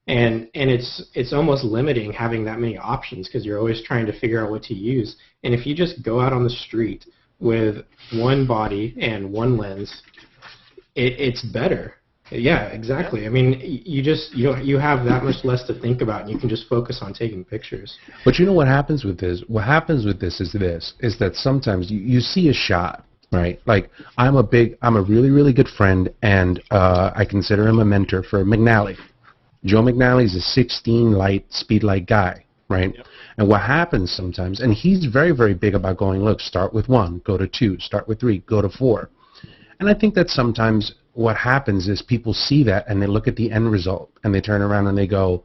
and it's almost limiting having that many options because you're always trying to figure out what to use. And if you just go out on the street with one body and one lens, it's better. Yeah, exactly. I mean, you have that much less to think about, and you can just focus on taking pictures. But what happens with this? What happens with this is that sometimes you see a shot, right? Like I'm a really, really good friend, and I consider him a mentor for McNally. Joe McNally's a 16 light, speed light guy, right? Yep. And what happens sometimes, and he's very, very big about going, look, start with 1, go to 2, start with 3, go to 4. And I think that sometimes what happens is people see that and they look at the end result and they turn around and they go,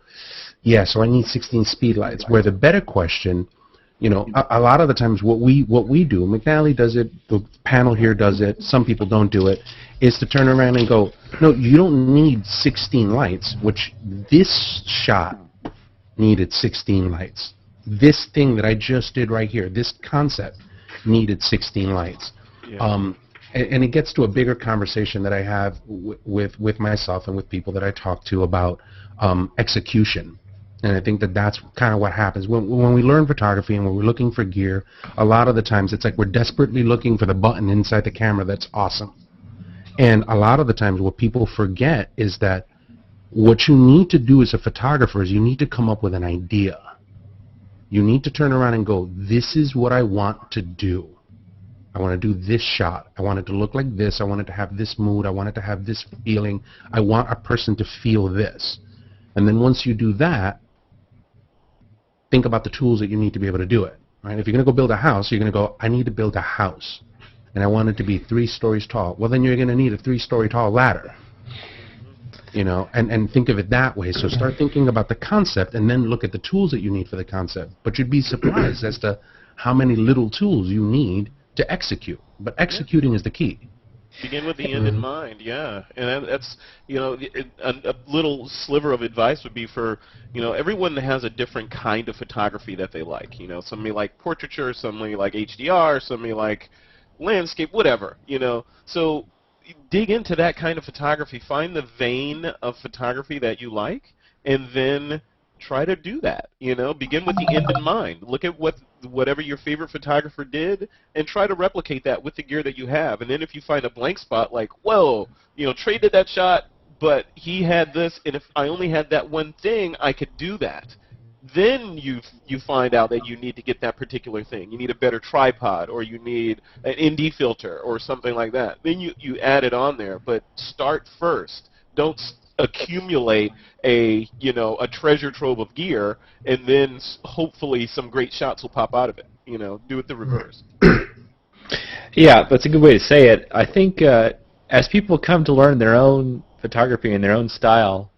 yeah, so I need 16 speed lights. Where the better question, a lot of the times what we do, McNally does it, the panel here does it, some people don't do it, is to turn around and go, no, you don't need 16 lights, which this shot needed 16 lights. This thing that I just did right here, this concept needed 16 lights. Yeah. And it gets to a bigger conversation that I have with myself and with people that I talk to about execution. And I think that that's kind of what happens. When we learn photography and when we're looking for gear, a lot of the times it's like we're desperately looking for the button inside the camera that's awesome. And a lot of the times what people forget is that what you need to do as a photographer is you need to come up with an idea. You need to turn around and go, this is what I want to do. I want to do this shot. I want it to look like this. I want it to have this mood. I want it to have this feeling. I want a person to feel this. And then once you do that, think about the tools that you need to be able to do it. Right? If you're going to go build a house, you're going to go, I need to build a house. And I want it to be 3 stories tall. Well, then you're going to need a 3-story tall ladder. And think of it that way. So start thinking about the concept and then look at the tools that you need for the concept. But you'd be surprised as to how many little tools you need to execute, but executing is the key. Begin with the end in mind, yeah. And that's, a little sliver of advice would be for, everyone has a different kind of photography that they like. Some may like portraiture, some may like HDR, some may like landscape, whatever, So dig into that kind of photography. Find the vein of photography that you like, and then try to do that. Begin with the end in mind. Look at whatever your favorite photographer did and try to replicate that with the gear that you have. And then if you find a blank spot like, whoa, Trey did that shot, but he had this, and if I only had that one thing, I could do that. Then you find out that you need to get that particular thing. You need a better tripod, or you need an ND filter or something like that. Then you add it on there, but start first. Don't accumulate a treasure trove of gear, and then hopefully some great shots will pop out of it. Do it the reverse. Yeah, that's a good way to say it. I think as people come to learn their own photography and their own style,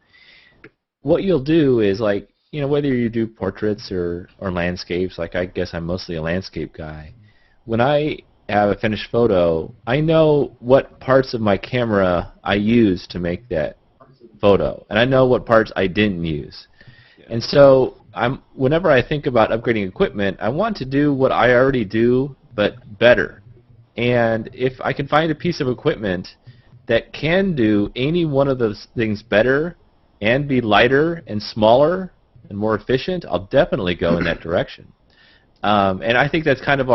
what you'll do is like, whether you do portraits or landscapes, like I guess I'm mostly a landscape guy. When I have a finished photo, I know what parts of my camera I used to make that photo, and I know what parts I didn't use. And so whenever I think about upgrading equipment, I want to do what I already do, but better. And if I can find a piece of equipment that can do any one of those things better and be lighter and smaller and more efficient, I'll definitely go in that direction. And I think that's kind of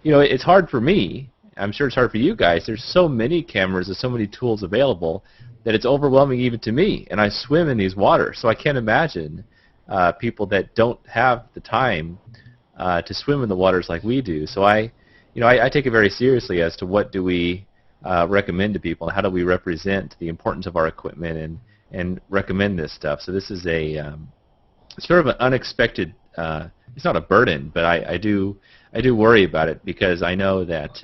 it's hard for me. I'm sure it's hard for you guys. There's so many cameras, there's so many tools available that it's overwhelming even to me. And I swim in these waters, so I can't imagine people that don't have the time to swim in the waters like we do. So I take it very seriously as to what do we recommend to people, and how do we represent the importance of our equipment and recommend this stuff. So this is a sort of an unexpected. It's not a burden, but I do worry about it, because I know that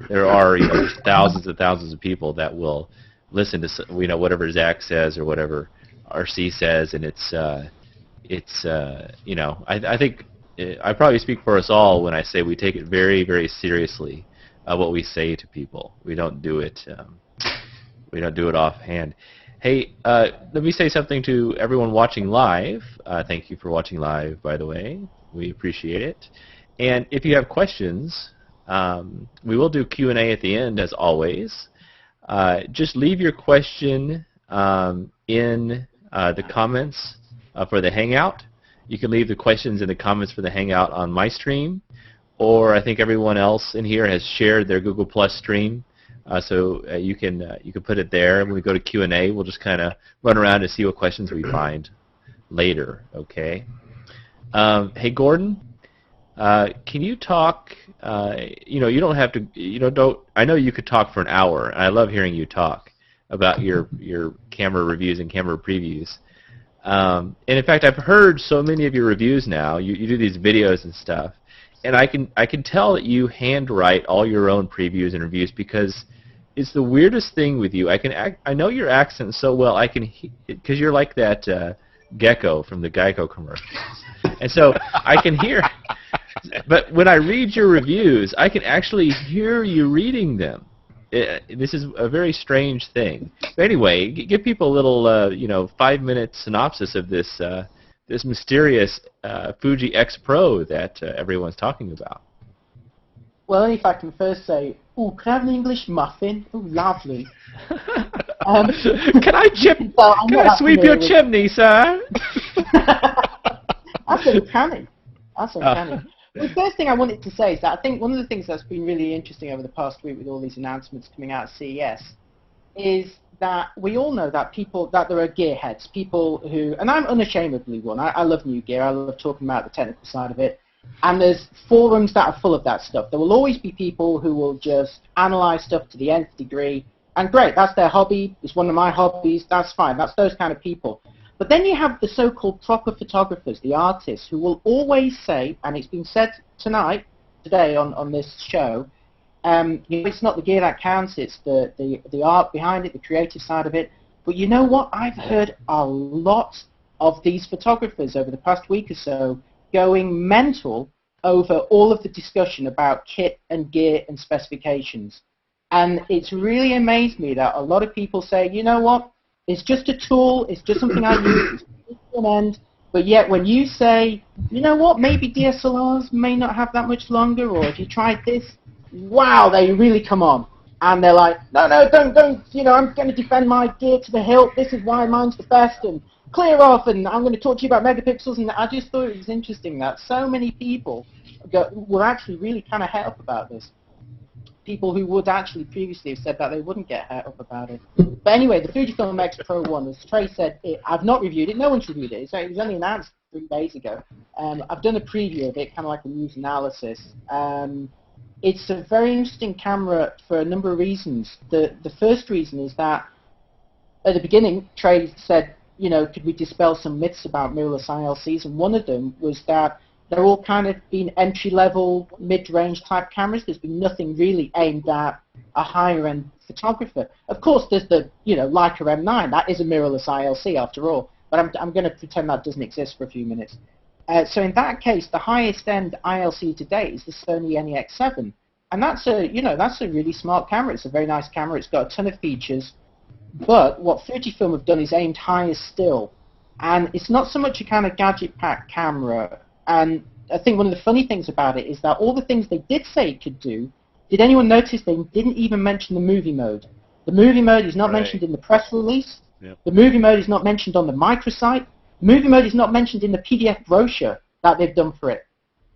there are just thousands and thousands of people that will listen to whatever Zack says or whatever RC says, and I think I probably speak for us all when I say we take it very, very seriously what we say to people. We don't do it offhand. Hey, let me say something to everyone watching live. Thank you for watching live, by the way. We appreciate it. And if you have questions, we will do Q&A at the end, as always. Just leave your question in the comments for the Hangout. You can leave the questions in the comments for the Hangout on my stream, or I think everyone else in here has shared their Google Plus stream. So you can put it there. When we go to Q&A, we'll just kind of run around and see what questions we find later. Okay. Hey, Gordon, can you talk? You don't have to. I know you could talk for an hour, and I love hearing you talk about your camera reviews and camera previews. And in fact, I've heard so many of your reviews now. You do these videos and stuff, and I can tell that you handwrite all your own previews and reviews, because it's the weirdest thing with you. I know your accent so well. Because you're like that gecko from the Geico commercials, and so I can hear. But when I read your reviews, I can actually hear you reading them. This is a very strange thing. But anyway, give people a little, 5-minute synopsis of this this mysterious Fuji X-Pro that everyone's talking about. Well, if I can first say, ooh, can I have an English muffin? Ooh, lovely. Can I sweep your chimney, sir? That's uncanny. That's uncanny. The first thing I wanted to say is that I think one of the things that's been really interesting over the past week with all these announcements coming out of CES is that we all know that there are gearheads, people who, and I'm unashamedly one, I love new gear, I love talking about the technical side of it, and there's forums that are full of that stuff. There will always be people who will just analyze stuff to the nth degree, and great, that's their hobby, it's one of my hobbies, that's fine, that's those kind of people. But then you have the so-called proper photographers, the artists, who will always say, and it's been said today on this show, it's not the gear that counts, it's the art behind it, the creative side of it. But you know what? I've heard a lot of these photographers over the past week or so going mental over all of the discussion about kit and gear and specifications. And it's really amazed me that a lot of people say, you know what? It's just a tool, it's just something I use to an end, but yet when you say, you know what, maybe DSLRs may not have that much longer, or if you tried this, wow, they really come on. And they're like, no, don't, I'm going to defend my gear to the hilt, this is why mine's the best, and clear off, and I'm going to talk to you about megapixels, and I just thought it was interesting that so many people were actually really kind of het up about this. People who would actually previously have said that they wouldn't get het up about it. But anyway, the Fujifilm X-Pro1, as Trey said, I've not reviewed it. No one's reviewed it. It was only announced 3 days ago. I've done a preview of it, kind of like a news analysis. It's a very interesting camera for a number of reasons. The first reason is that at the beginning, Trey said, could we dispel some myths about mirrorless ILCs? And one of them was that they're all kind of been entry-level, mid-range type cameras. There's been nothing really aimed at a higher-end photographer. Of course, there's the, Leica M9. That is a mirrorless ILC after all. But I'm going to pretend that doesn't exist for a few minutes. So in that case, the highest-end ILC to date is the Sony NEX7. And that's a, that's a really smart camera. It's a very nice camera. It's got a ton of features. But what Fujifilm have done is aimed higher still. And it's not so much a kind of gadget-packed camera. And I think one of the funny things about it is that all the things they did say it could do, did anyone notice they didn't even mention the movie mode? The movie mode is not mentioned in the press release. Yep. The movie mode is not mentioned on the microsite. The movie mode is not mentioned in the PDF brochure that they've done for it.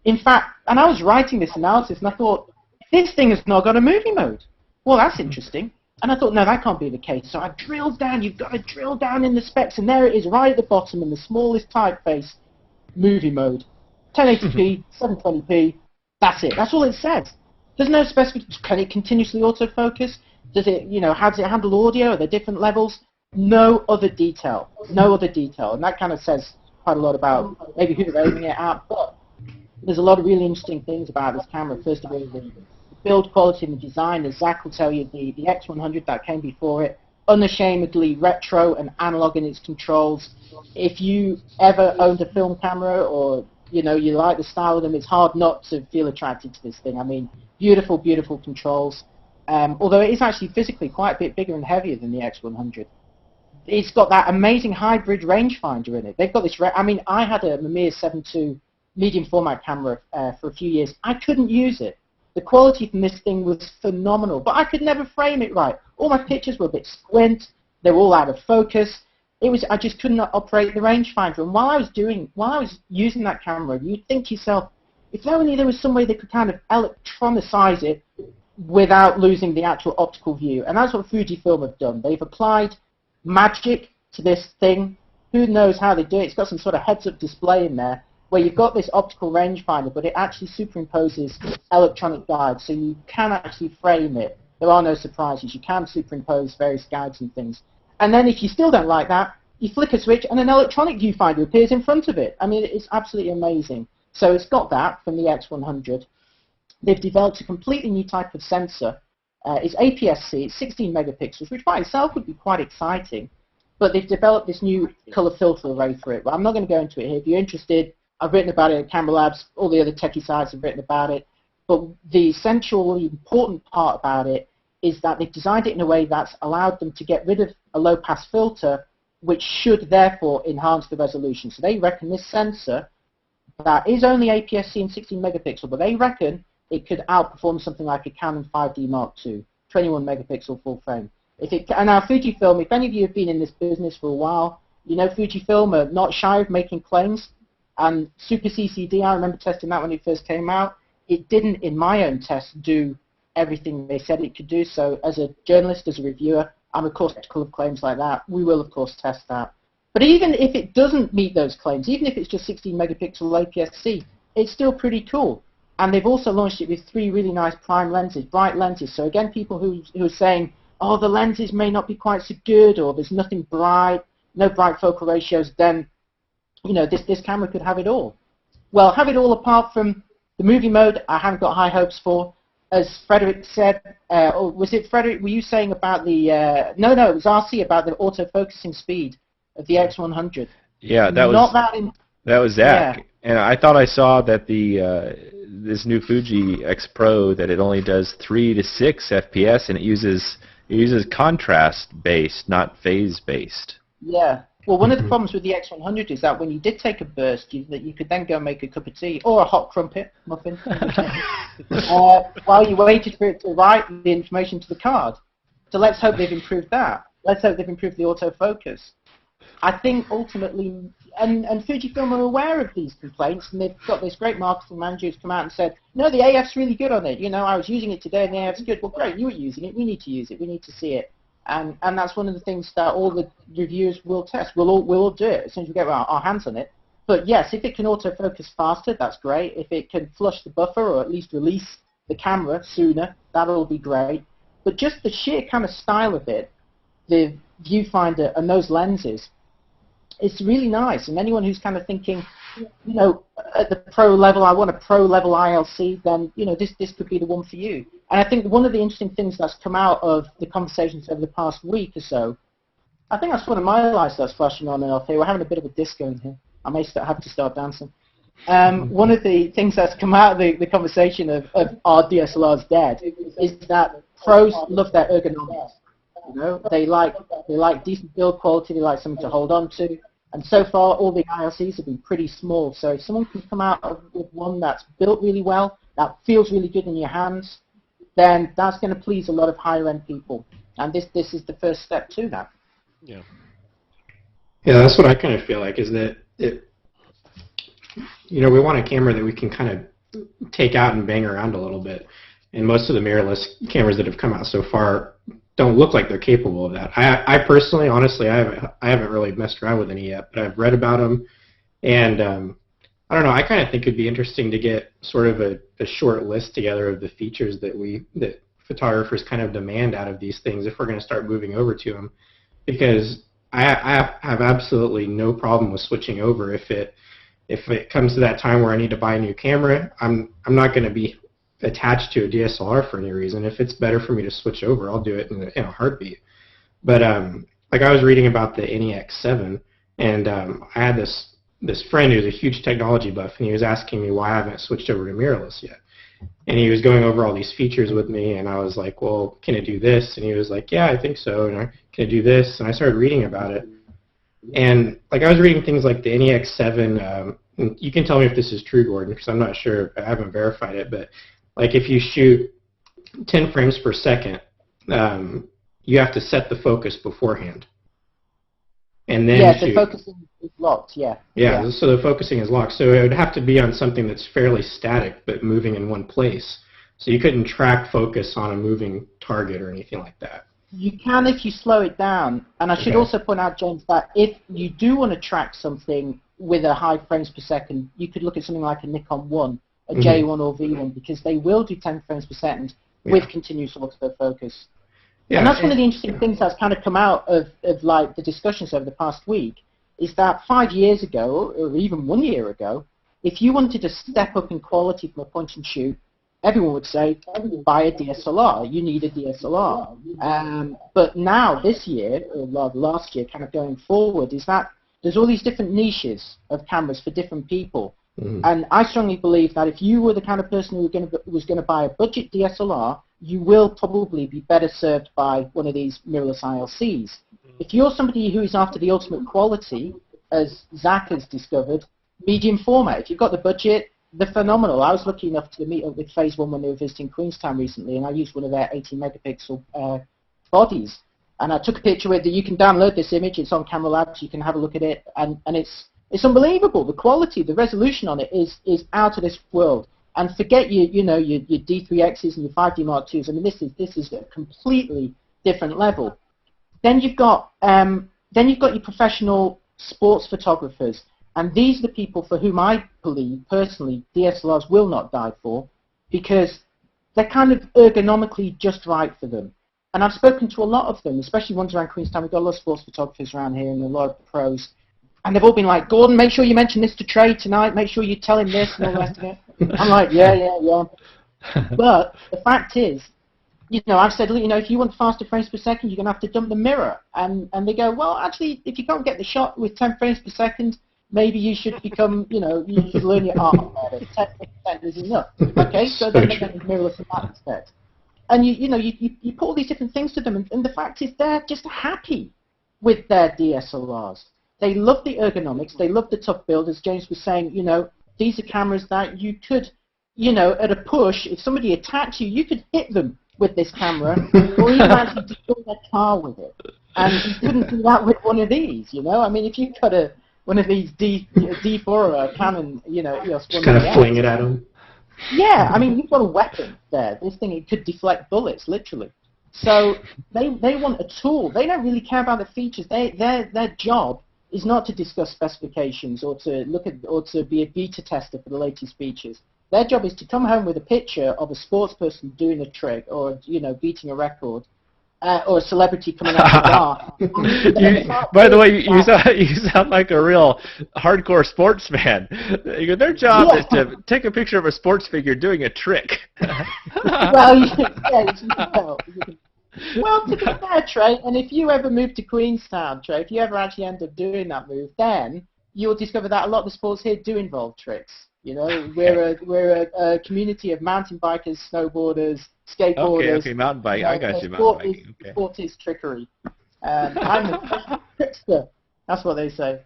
In fact, and I was writing this analysis and I thought, this thing has not got a movie mode. Well, that's interesting. And I thought, no, that can't be the case. So I drilled down. You've got to drill down in the specs, and there it is right at the bottom in the smallest typeface, movie mode. 1080p, 720p, that's it. That's all it says. There's no specification. Can it continuously autofocus? Does it, how does it handle audio? Are there different levels? No other detail. No other detail. And that kind of says quite a lot about maybe who they're aiming it at. But there's a lot of really interesting things about this camera. First of all, the build quality and the design. As Zack will tell you, the X100 that came before it, unashamedly retro and analog in its controls. If you ever owned a film camera or you like the style of them, it's hard not to feel attracted to this thing. I mean, beautiful, beautiful controls. Although it is actually physically quite a bit bigger and heavier than the X100. It's got that amazing hybrid rangefinder in it. They've got this. I mean, I had a Mamiya 7.2 medium format camera for a few years. I couldn't use it. The quality from this thing was phenomenal, but I could never frame it right. All my pictures were a bit squint. They were all out of focus. I just could not operate the rangefinder. And while I was using that camera, you'd think to yourself, if only there was some way they could kind of electronicize it without losing the actual optical view. And that's what Fujifilm have done. They've applied magic to this thing. Who knows how they do it? It's got some sort of heads-up display in there where you've got this optical rangefinder, but it actually superimposes electronic guides, so you can actually frame it. There are no surprises. You can superimpose various guides and things. And then if you still don't like that, you flick a switch and an electronic viewfinder appears in front of it. I mean, it's absolutely amazing. So it's got that from the X100. They've developed a completely new type of sensor. It's APS-C, it's 16 megapixels, which by itself would be quite exciting. But they've developed this new color filter array for it. But I'm not going to go into it here. If you're interested, I've written about it at Camera Labs. All the other techie sites have written about it. But the essentially important part about it is that they've designed it in a way that's allowed them to get rid of a low-pass filter, which should therefore enhance the resolution. So they reckon this sensor, that is only APS-C and 16 megapixel, but they reckon it could outperform something like a Canon 5D Mark II, 21 megapixel full frame. And now Fujifilm, if any of you have been in this business for a while, you know Fujifilm are not shy of making claims. And Super CCD, I remember testing that when it first came out. It didn't, in my own test, do everything they said it could do. So as a journalist, as a reviewer, I'm of course skeptical of claims like that. We will, of course, test that. But even if it doesn't meet those claims, even if it's just 16 megapixel APS-C, it's still pretty cool. And they've also launched it with 3 really nice prime lenses, bright lenses. So again, people who are saying, oh, the lenses may not be quite so good, or there's nothing bright, no bright focal ratios, then this camera could have it all. Well, have it all apart from the movie mode, I haven't got high hopes for. As Frederick said, or was it Frederick, were you saying about the, no, it was RC, about the autofocusing speed of the X100. Yeah, that was Zack. Yeah. And I thought I saw that this new Fuji X-Pro, that it only does 3 to 6 FPS, and it uses contrast-based, not phase-based. Yeah. Well, one of the problems with the X100 is that when you did take a burst, you could then go make a cup of tea or a hot crumpet muffin while you waited for it to write the information to the card. So let's hope they've improved that. Let's hope they've improved the autofocus. I think ultimately, and Fujifilm are aware of these complaints, and they've got this great marketing manager who's come out and said, no, the AF's really good on it. I was using it today and the AF's good. Well, great, you were using it. We need to use it. We need to see it. And that's one of the things that all the reviewers will test. We'll all do it as soon as we get our hands on it. But yes, if it can autofocus faster, that's great. If it can flush the buffer or at least release the camera sooner, that'll be great. But just the sheer kind of style of it, the viewfinder and those lenses, it's really nice. And anyone who's kind of thinking, at the pro level, I want a pro level ILC, then this could be the one for you. And I think one of the interesting things that's come out of the conversations over the past week or so, I think that's one of my lights that's flashing on and off here. We're having a bit of a disco in here. I may have to start dancing. one of the things that's come out of the conversation of are DSLRs dead is that pros love their ergonomics. You know, they like decent build quality, they like something to hold on to, and so far all the ILCs have been pretty small. So if someone can come out with one that's built really well, that feels really good in your hands, then that's going to please a lot of higher end people. And this is the first step to that. Yeah. Yeah, that's what I kind of feel like, is that we want a camera that we can kind of take out and bang around a little bit. And most of the mirrorless cameras that have come out so far don't look like they're capable of that. I personally, honestly, I haven't really messed around with any yet, but I've read about them, and I don't know. I kind of think it'd be interesting to get sort of a short list together of the features that photographers kind of demand out of these things if we're going to start moving over to them, because I have absolutely no problem with switching over if it comes to that time where I need to buy a new camera. I'm not going to be attached to a DSLR for any reason. If it's better for me to switch over, I'll do it in a heartbeat. But like I was reading about the X7, and I had this friend who's a huge technology buff, and he was asking me why I haven't switched over to mirrorless yet. And he was going over all these features with me, and I was like, well, can it do this? And he was like, yeah, I think so. And can it do this? And I started reading about it. And like I was reading things like the X7, and you can tell me if this is true, Gordon, because I'm not sure. I haven't verified it. But like if you shoot 10 frames per second, you have to set the focus beforehand. And then the focusing is locked, yeah. Yeah, so the focusing is locked. So it would have to be on something that's fairly static but moving in one place. So you couldn't track focus on a moving target or anything like that. You can if you slow it down. And I should also point out, James, that if you do want to track something with a high frames per second, you could look at something like a Nikon 1, a J1 or V1, because they will do 10 frames per second with continuous autofocus. Yeah, and that's one of the interesting things that's kind of come out of like the discussions over the past week, is that 5 years ago, or even 1 year ago, if you wanted to step up in quality from a point and shoot, everyone would say, buy a DSLR, you need a DSLR. But now, this year, or last year, kind of going forward, is that there's all these different niches of cameras for different people. And I strongly believe that if you were the kind of person who was going to buy a budget DSLR, you will probably be better served by one of these mirrorless ILCs. If you're somebody who is after the ultimate quality, as Zack has discovered, medium format. If you've got the budget, they're phenomenal. I was lucky enough to meet up with Phase 1 when they were visiting Queenstown recently, and I used one of their 18 megapixel bodies. And I took a picture with it. You can download this image. It's on Camera Labs. You can have a look at it, and it's unbelievable. The quality, the resolution on it is out of this world. And forget your D3Xs and your 5D Mark IIs. I mean, this is a completely different level. Then you've got your professional sports photographers, and these are the people for whom I believe personally DSLRs will not die for, because they're kind of ergonomically just right for them. And I've spoken to a lot of them, especially ones around Queenstown. We've got a lot of sports photographers around here and a lot of pros. And they've all been like, Gordon, make sure you mention this to Trey tonight. Make sure you tell him this and all the rest of it. I'm like, yeah. But the fact is, I've said, if you want faster frames per second, you're going to have to dump the mirror. And they go, well, actually, if you can't get the shot with 10 frames per second, maybe you should become, you should learn your art better. 10% is enough. Okay, so then they get mirrorless in that instead. And you put all these different things to them, and the fact is they're just happy with their DSLRs. They love the ergonomics, they love the tough build. As James was saying, these are cameras that you could, at a push, if somebody attacked you, you could hit them with this camera, or even actually destroy their car with it. And you couldn't do that with one of these, I mean, if you've got one of these D4 or a Canon, just kind of fling it at them. Yeah, I mean, you've got a weapon there. This thing, it could deflect bullets, literally. So they want a tool. They don't really care about the features. Their job is not to discuss specifications or to be a beta tester for the latest features. Their job is to come home with a picture of a sports person doing a trick or beating a record, or a celebrity coming out of the bar. By the way, you sound like a real hardcore sports fan. Their job is to take a picture of a sports figure doing a trick. Well, you can tell. Well, to be fair, Trey, and if you ever move to Queenstown, Trey, if you ever actually end up doing that move, then you'll discover that a lot of the sports here do involve tricks. You know, we're a community of mountain bikers, snowboarders, skateboarders. Okay, mountain bike. I got you, mountain biking. Okay. Sport is trickery. I'm a trickster. That's what they say.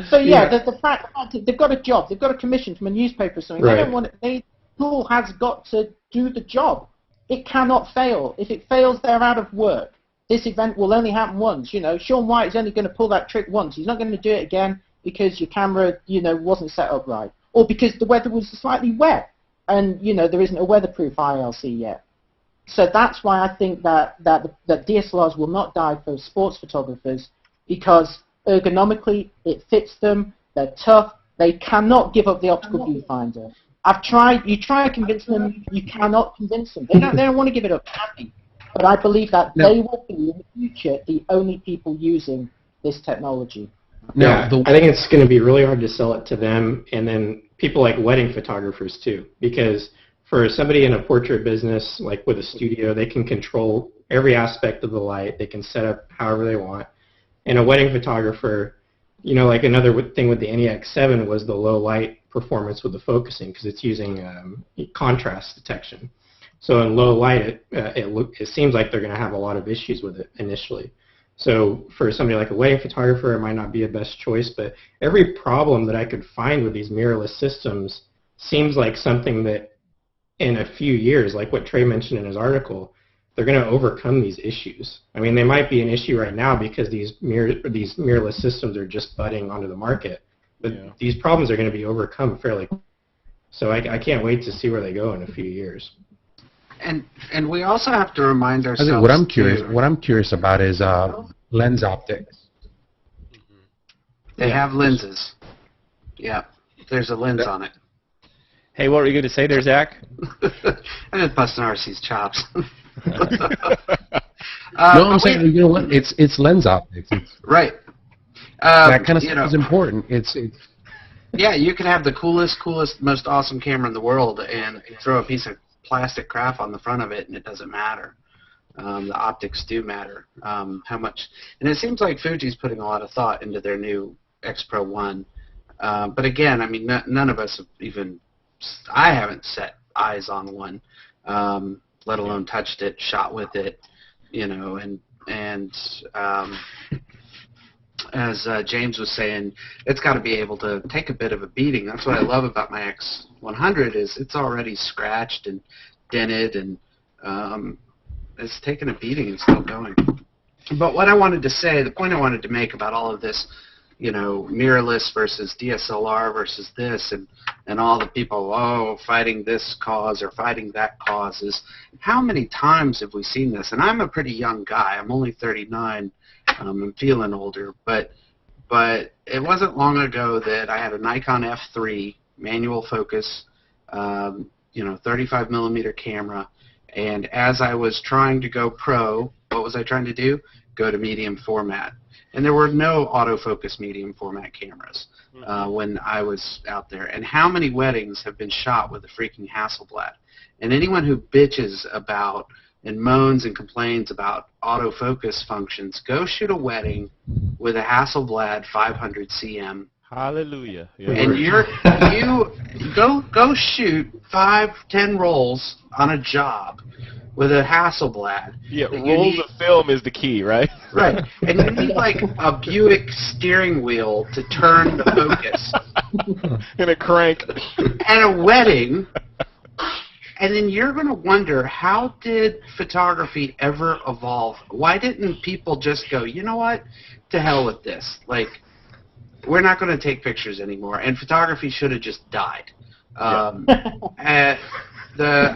So yeah, the fact they've got a job, they've got a commission from a newspaper or something. Right. They don't want it. The tool has got to do the job. It cannot fail. If it fails, they're out of work. This event will only happen once. You know, Shaun White is only going to pull that trick once. He's not going to do it again because your camera, you know, wasn't set up right, or because the weather was slightly wet, and you know there isn't a weatherproof ILC yet. So that's why I think that DSLRs will not die for sports photographers, because ergonomically it fits them. They're tough. They cannot give up the optical viewfinder. I've tried. You try to convince them. You cannot convince them. They don't want to give it up. Happy. But I believe that they will be in the future the only people using this technology. Yeah, I think it's going to be really hard to sell it to them, and then people like wedding photographers too, because for somebody in a portrait business, like with a studio, they can control every aspect of the light. They can set up however they want. And a wedding photographer, you know, like another thing with the NEX7 was the low light performance with the focusing, because it's using contrast detection. So in low light, it seems like they're going to have a lot of issues with it initially. So for somebody like a wedding photographer, it might not be a best choice, but every problem that I could find with these mirrorless systems seems like something that in a few years, like what Trey mentioned in his article, they're going to overcome these issues. I mean, they might be an issue right now because these mirrorless systems are just budding onto the market, but these problems are going to be overcome fairly quickly. So I can't wait to see where they go in a few years. And we also have to remind ourselves. I think what I'm curious about is lens optics. They have lenses. Yeah, there's a lens on it. Hey, what were you going to say there, Zach? I'm just busting RC's chops. No, I'm saying, you know what? It's lens optics. Right. That kind of stuff is important. It's yeah, you can have the coolest, most awesome camera in the world and throw a piece of plastic crap on the front of it, and it doesn't matter. The optics do matter. How much? And it seems like Fuji's putting a lot of thought into their new X-Pro1. But again, I mean, none of us have even. I haven't set eyes on one, let alone touched it, shot with it, you know, and as James was saying, it's got to be able to take a bit of a beating. That's what I love about my X100 is it's already scratched and dented, and it's taken a beating and still going. But what I wanted to say, the point I wanted to make about all of this, you know, mirrorless versus DSLR versus this, and all the people, fighting this cause or fighting that cause, is how many times have we seen this? And I'm a pretty young guy. I'm only 39. I'm feeling older, but it wasn't long ago that I had a Nikon F3 manual focus, 35 millimeter camera, and as I was trying to go pro, what was I trying to do? Go to medium format. And there were no autofocus medium format cameras when I was out there. And how many weddings have been shot with a freaking Hasselblad? And anyone who bitches about and moans and complains about autofocus functions, go shoot a wedding with a Hasselblad 500 cm. Hallelujah. Yeah. And you go shoot 5-10 rolls on a job with a Hasselblad. Yeah, rolls of film is the key, right? Right. And you need like a Buick steering wheel to turn the focus. And a crank. And a wedding. And then you're going to wonder, how did photography ever evolve? Why didn't people just go, you know what, to hell with this? Like, we're not going to take pictures anymore. And photography should have just died. I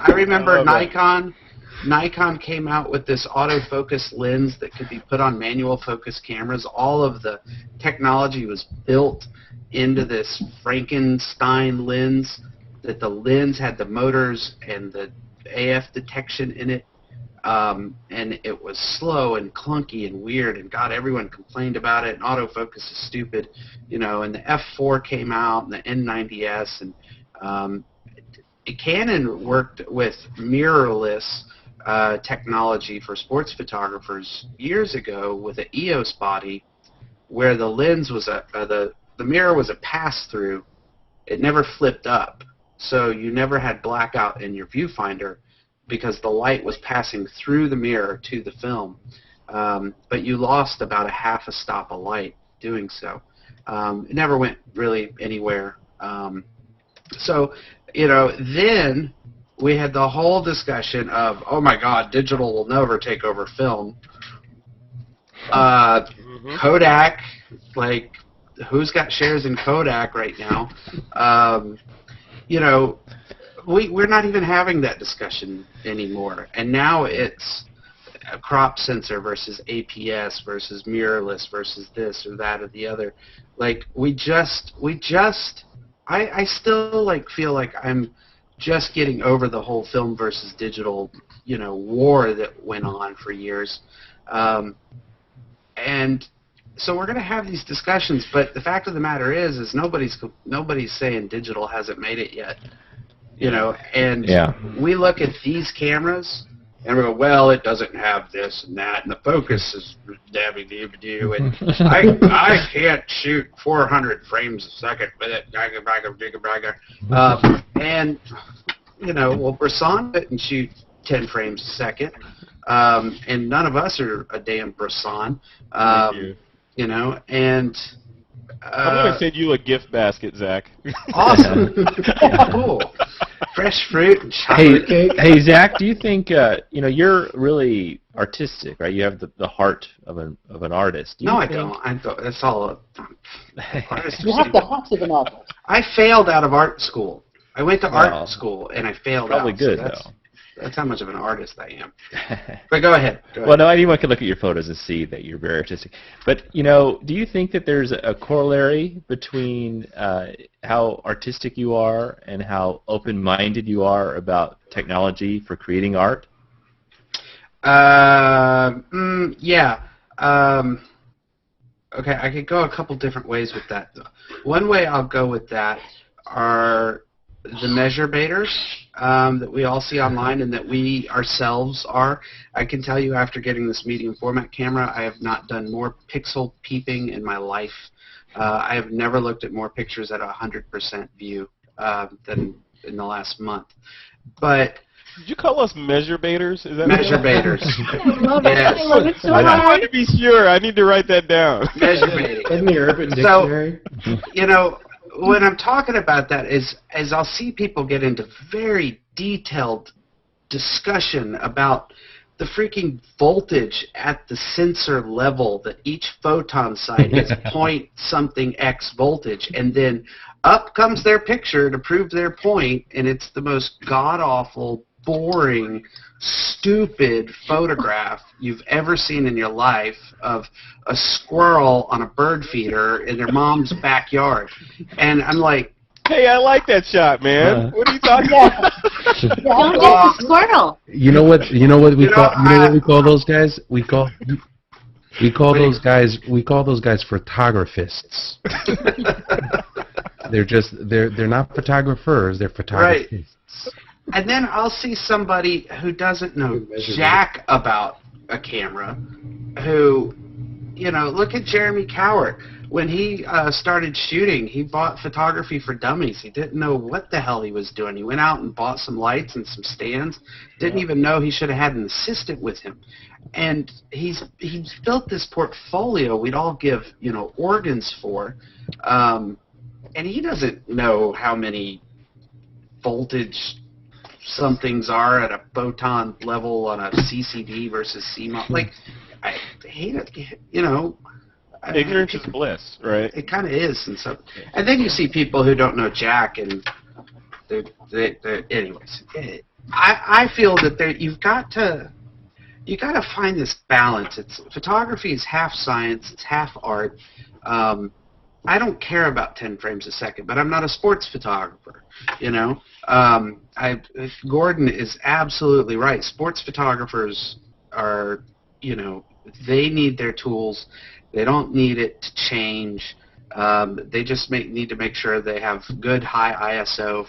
remember Nikon came out with this autofocus lens that could be put on manual focus cameras. All of the technology was built into this Frankenstein lens, that the lens had the motors and the AF detection in it, and it was slow and clunky and weird, and God, everyone complained about it, and autofocus is stupid, you know, and the F4 came out, and the N90S, and Canon worked with mirrorless technology for sports photographers years ago with an EOS body, where the lens was the mirror was a pass-through. It never flipped up. so you never had blackout in your viewfinder because the light was passing through the mirror to the film. But you lost about a half a stop of light doing so. It never went really anywhere. So, you know, then we had the whole discussion of, oh my God, digital will never take over film. Kodak, like, who's got shares in Kodak right now? You know, we're not even having that discussion anymore. And now it's a crop sensor versus APS versus mirrorless versus this or that or the other. Like, I still, like, feel like I'm just getting over the whole film versus digital, you know, war that went on for years. And so we're going to have these discussions, but the fact of the matter is nobody's saying digital hasn't made it yet. You know, and we look at these cameras and we go, well, it doesn't have this and that, and the focus is dabby-doo, and I can't shoot 400 frames a second with it. And, you know, well, Bresson couldn't shoot 10 frames a second, and none of us are a damn Bresson, you know, and... I'm going to send you a gift basket, Zach. Awesome. Cool. Fresh fruit and chocolate cake. Hey, Zach, do you think, you know, you're really artistic, right? You have the heart of an artist. No, I don't. That's all. You have the heart of an artist. I failed out of art school. I went to art school, and I failed probably out. Good, so though. That's how much of an artist I am. But go ahead. Well, no, anyone can look at your photos and see that you're very artistic. But, you know, do you think that there's a corollary between how artistic you are and how open-minded you are about technology for creating art? Yeah. Okay, I could go a couple different ways with that. One way I'll go with that are the measure baiters that we all see online and that we ourselves are. I can tell you after getting this medium format camera, I have not done more pixel peeping in my life. I have never looked at more pictures at 100% view than in the last month. But did you call us measure baiters? Is that measure baiters? I love it. Yes. I love it so I much. wanted to be sure. I need to write that down. Measure baiting. In the Urban Dictionary. So, you know, when I'm talking about that is I'll see people get into very detailed discussion about the freaking voltage at the sensor level that each photon site is point something X voltage, and then up comes their picture to prove their point, and it's the most god-awful, boring, stupid photograph you've ever seen in your life of a squirrel on a bird feeder in their mom's backyard. And I'm like, hey, I like that shot, man. What are you talking about? Don't do the squirrel. You know what we call those guys? We call those guys photographists. They're not photographers, they're photographers. Right. And then I'll see somebody who doesn't know jack about a camera, who, you know, look at Jeremy Cowart. When he started shooting, he bought Photography for Dummies. He didn't know what the hell he was doing. He went out and bought some lights and some stands. Didn't even know he should have had an assistant with him. And he's built this portfolio we'd all give, you know, organs for. And he doesn't know how many voltage somethings are at a photon level on a CCD versus CMOS. Like, I hate it, you know. Ignorance is bliss, right? It kind of is, and then you see people who don't know jack, and they're anyways. I feel that you've got to find this balance. Photography is half science, it's half art. I don't care about 10 frames a second, but I'm not a sports photographer, you know. Gordon is absolutely right. Sports photographers are, you know, they need their tools. They don't need it to change. They just need to make sure they have good high ISO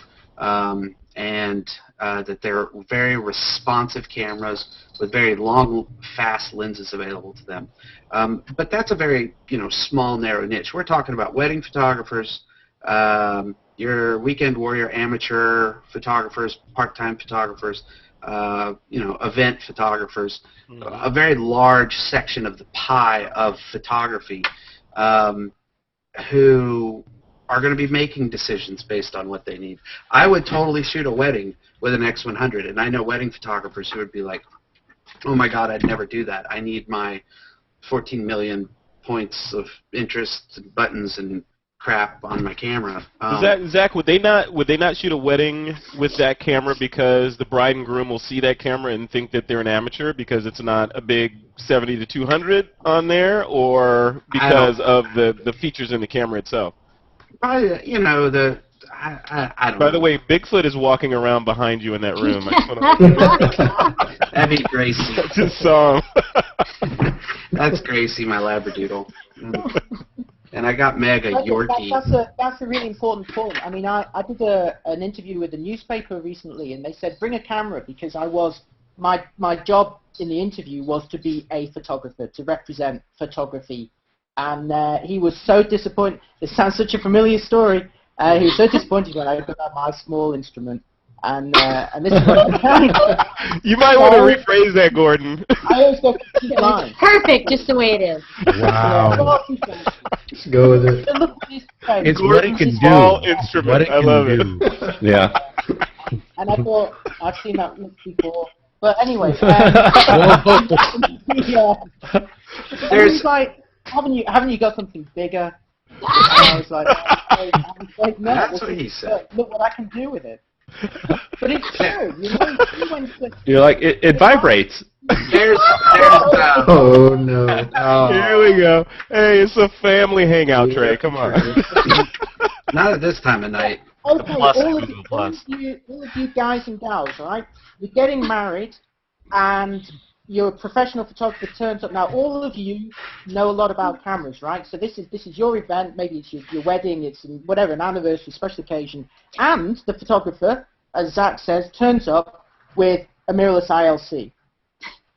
and that they're very responsive cameras with very long, fast lenses available to them. But that's a very, you know, small, narrow niche. We're talking about wedding photographers, your weekend warrior, amateur photographers, part-time photographers, event photographers, a very large section of the pie of photography, who are going to be making decisions based on what they need. I would totally shoot a wedding with an X100, and I know wedding photographers who would be like, oh my God, I'd never do that. I need my 14 million points of interest and buttons and crap on my camera. Zach, would they not shoot a wedding with that camera because the bride and groom will see that camera and think that they're an amateur because it's not a big 70 to 200 on there, or because of the features in the camera itself? Probably, I don't know. By the way, Bigfoot is walking around behind you in that room. That'd be Gracie. That's his song. That's Gracie, my Labradoodle. And I got Meg, a Yorkie. That's a really important point. I mean, I did an interview with a newspaper recently, and they said, bring a camera, because my job in the interview was to be a photographer, to represent photography. And he was so disappointed. This sounds such a familiar story. He was so disappointed when I got out my small instrument. And this is what you might want to rephrase that, Gordon. I always go keep line. Perfect, just the way it is. Wow. Just go with it. It's what it can small do. instrument. What it I can love do. it. Yeah. And I thought, I've seen that look before. But anyway, there's like, haven't you got something bigger? And I was like, no, that's what he said. Look what I can do with it. But it's true. You're like, it vibrates. There's Oh, no. Here we go. Hey, it's a family hangout, Trey. Come on. not at this time of night. Okay, Plus, all of plus. you guys and gals, all right? You're getting married, and your professional photographer turns up. Now, all of you know a lot about cameras, right? So this is your event. Maybe it's your wedding. It's whatever, an anniversary, special occasion. And the photographer, as Zach says, turns up with a mirrorless ILC.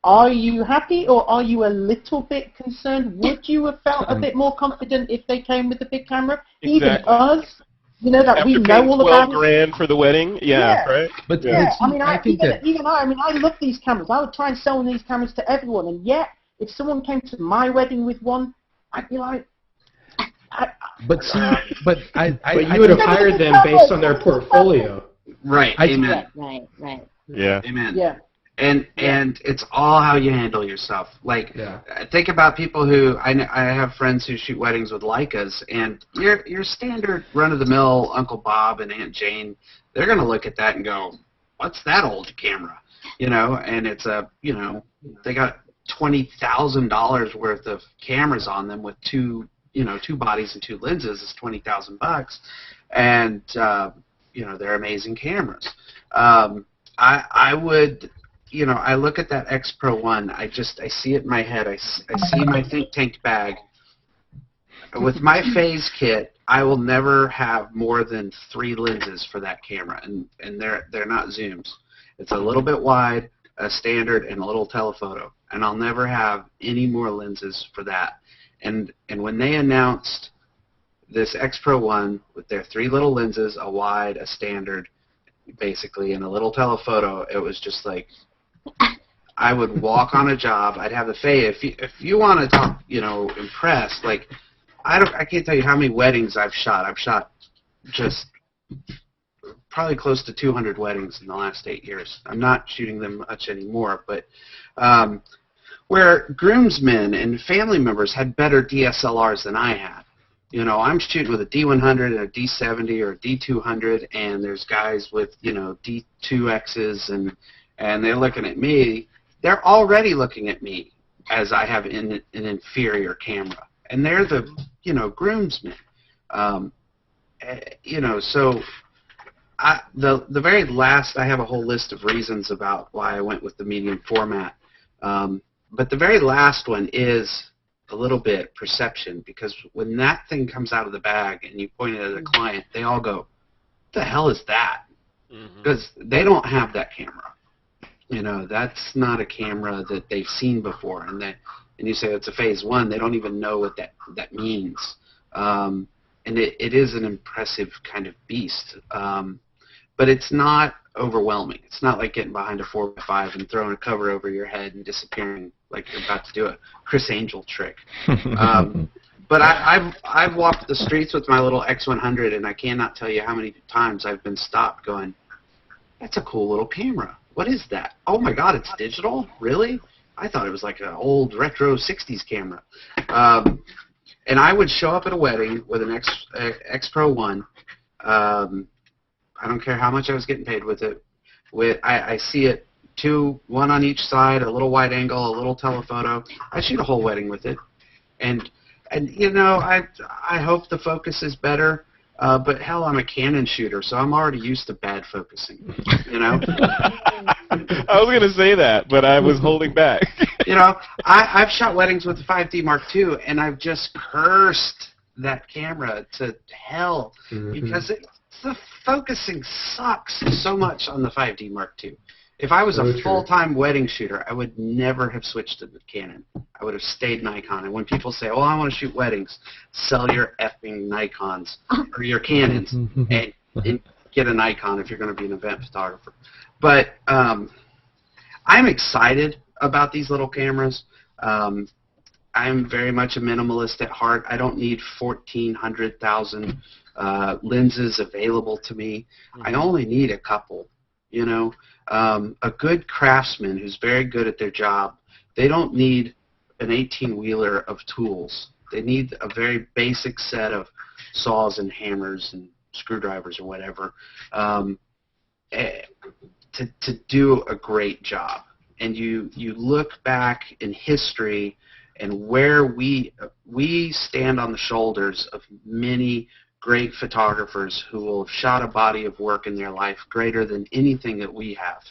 Are you happy, or are you a little bit concerned? Would you have felt a bit more confident if they came with a big camera? Exactly. Even us, that After we know paying all about. $12,000 for the wedding, yeah. Right. But Yeah, see, I mean, I love these cameras. I would try and sell these cameras to everyone, and yet, if someone came to my wedding with one, I'd be like, But you would have hired them based on their portfolio. Right. Amen. Right. Yeah. Amen. yeah. And it's all how you handle yourself. Like, think about people who I have friends who shoot weddings with Leicas, and your standard run-of-the-mill Uncle Bob and Aunt Jane, they're gonna look at that and go, "What's that old camera?" And it's they got $20,000 worth of cameras on them with two bodies and two lenses is $20,000, and they're amazing cameras. I would. I look at that X-Pro1, I see it in my head. I see my think tank bag. With my phase kit, I will never have more than 3 lenses for that camera, and they're not zooms. It's a little bit wide, a standard, and a little telephoto, and I'll never have any more lenses for that. And when they announced this X-Pro1 with their 3 little lenses, a wide, a standard, basically, and a little telephoto, it was just like, I would walk on a job. I'd have the face. If you want to talk, impressed. Like, I can't tell you how many weddings I've shot. I've shot just probably close to 200 weddings in the last 8 years. I'm not shooting them much anymore, but where groomsmen and family members had better DSLRs than I had. I'm shooting with a D100 and a D70 or a D200, and there's guys with D2Xs and they're looking at me. They're already looking at me as I have an inferior camera, and they're the groomsmen. So the very last, I have a whole list of reasons about why I went with the medium format, but the very last one is a little bit perception, because when that thing comes out of the bag and you point it at a client, they all go, "What the hell is that?" Because they don't have that camera. That's not a camera that they've seen before, and you say it's a phase 1, they don't even know what that means. and it is an impressive kind of beast. But it's not overwhelming. It's not like getting behind a 4x5 and throwing a cover over your head and disappearing like you're about to do a Chris Angel trick. But I've walked the streets with my little X100, and I cannot tell you how many times I've been stopped going, that's a cool little camera. What is that? Oh my God, it's digital? Really? I thought it was like an old retro 60s camera. And I would show up at a wedding with an X-Pro1. I don't care how much I was getting paid with it. I see it one on each side, a little wide angle, a little telephoto. I shoot a whole wedding with it. And you know, I hope the focus is better. But hell, I'm a Canon shooter, so I'm already used to bad focusing. You know. I was going to say that, but I was holding back. You know, I've shot weddings with the 5D Mark II, and I've just cursed that camera to hell because the focusing sucks so much on the 5D Mark II. If I was a full-time wedding shooter, I would never have switched to the Canon. I would have stayed Nikon. And when people say, oh, I want to shoot weddings, sell your effing Nikons or your Canons and get a Nikon if you're going to be an event photographer. But I'm excited about these little cameras. I'm very much a minimalist at heart. I don't need 1,400,000 lenses available to me. I only need a couple, you know. A good craftsman who's very good at their job, they don't need an 18-wheeler of tools. They need a very basic set of saws and hammers and screwdrivers or whatever to do a great job. And you look back in history and where we stand on the shoulders of many great photographers who will have shot a body of work in their life greater than anything that we have.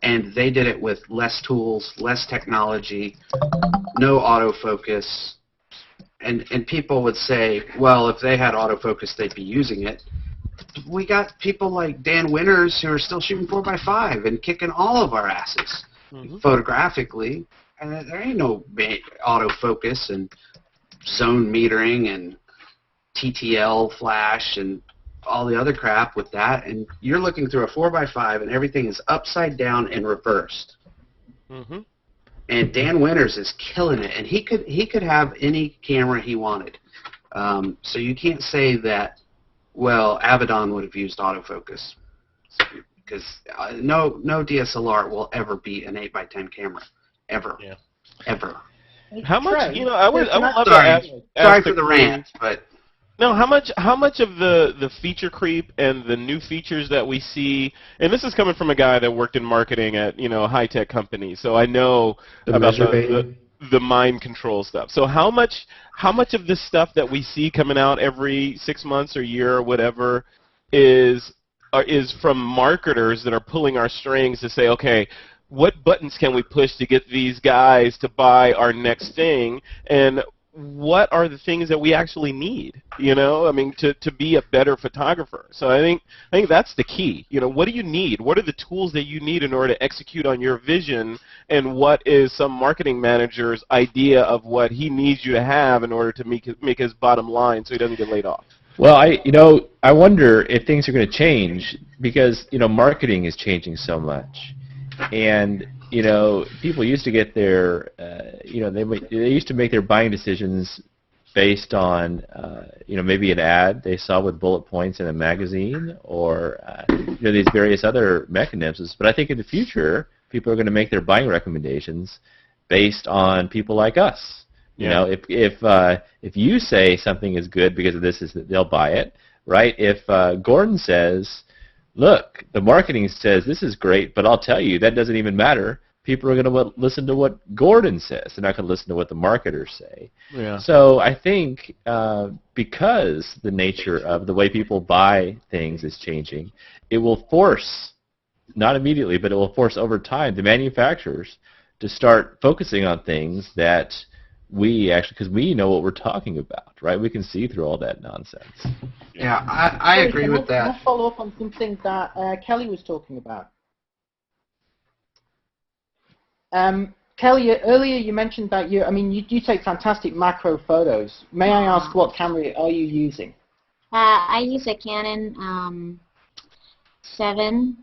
And they did it with less tools, less technology, no autofocus. And people would say, well, if they had autofocus, they'd be using it. We got people like Dan Winters who are still shooting 4x5 and kicking all of our asses photographically. And there ain't no autofocus and zone metering and TTL flash and all the other crap with that, and you're looking through a 4x5 and everything is upside down and reversed. And Dan Winters is killing it, and he could have any camera he wanted. So you can't say that, well, Avedon would have used autofocus, because no DSLR will ever beat an 8x10 camera, ever, ever. How much? You know, I would love to ask. Sorry for the rant, but. No, how much of the feature creep and the new features that we see, and this is coming from a guy that worked in marketing at, you know, a high-tech company, so I know about the mind control stuff. So how much of this stuff that we see coming out every 6 months or year or whatever is from marketers that are pulling our strings to say, okay, what buttons can we push to get these guys to buy our next thing, and what are the things that we actually need, you know, I mean, to be a better photographer. So I think that's the key. You know, what do you need? What are the tools that you need in order to execute on your vision, and what is some marketing manager's idea of what he needs you to have in order to make his bottom line so he doesn't get laid off? Well, I wonder if things are going to change because, you know, marketing is changing so much. And you know, people used to get their, you know, they used to make their buying decisions based on, you know, maybe an ad they saw with bullet points in a magazine or, you know, these various other mechanisms. But I think in the future, people are going to make their buying recommendations based on people like us. You know, if you say something is good because of this, they'll buy it, right? If Gordon says, look, the marketing says this is great, but I'll tell you, that doesn't even matter. People are going to listen to what Gordon says. They're not going to listen to what the marketers say. Yeah. So I think because the nature of the way people buy things is changing, it will force, not immediately, but it will force over time the manufacturers to start focusing on things that we actually, because we know what we're talking about, right? We can see through all that nonsense. Yeah, I agree with that. Let's follow up on something that Kelly was talking about. Kelly, earlier you mentioned that you take fantastic macro photos. May I ask what camera are you using? I use a Canon 7D.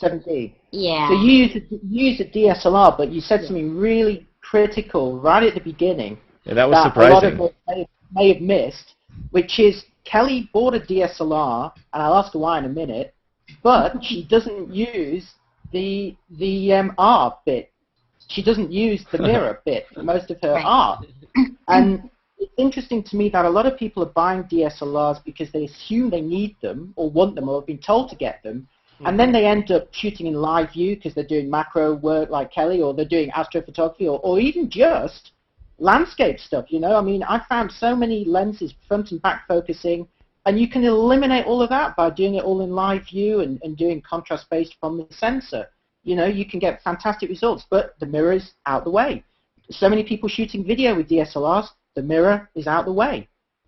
7D. Yeah. So you use a DSLR, but you said something really critical right at the beginning. Yeah, that was surprising. A lot of us may have missed, which is Kelly bought a DSLR, and I'll ask her why in a minute, but she doesn't use the R bit. She doesn't use the mirror bit for most of her art. And it's interesting to me that a lot of people are buying DSLRs because they assume they need them or want them or have been told to get them, and then they end up shooting in live view because they're doing macro work like Kelly, or they're doing astrophotography, or even just landscape stuff, you know? I mean, I found so many lenses, front and back focusing, and you can eliminate all of that by doing it all in live view and doing contrast based from the sensor. You know, you can get fantastic results, but the mirror is out the way. So many people shooting video with DSLRs, the mirror is out the way.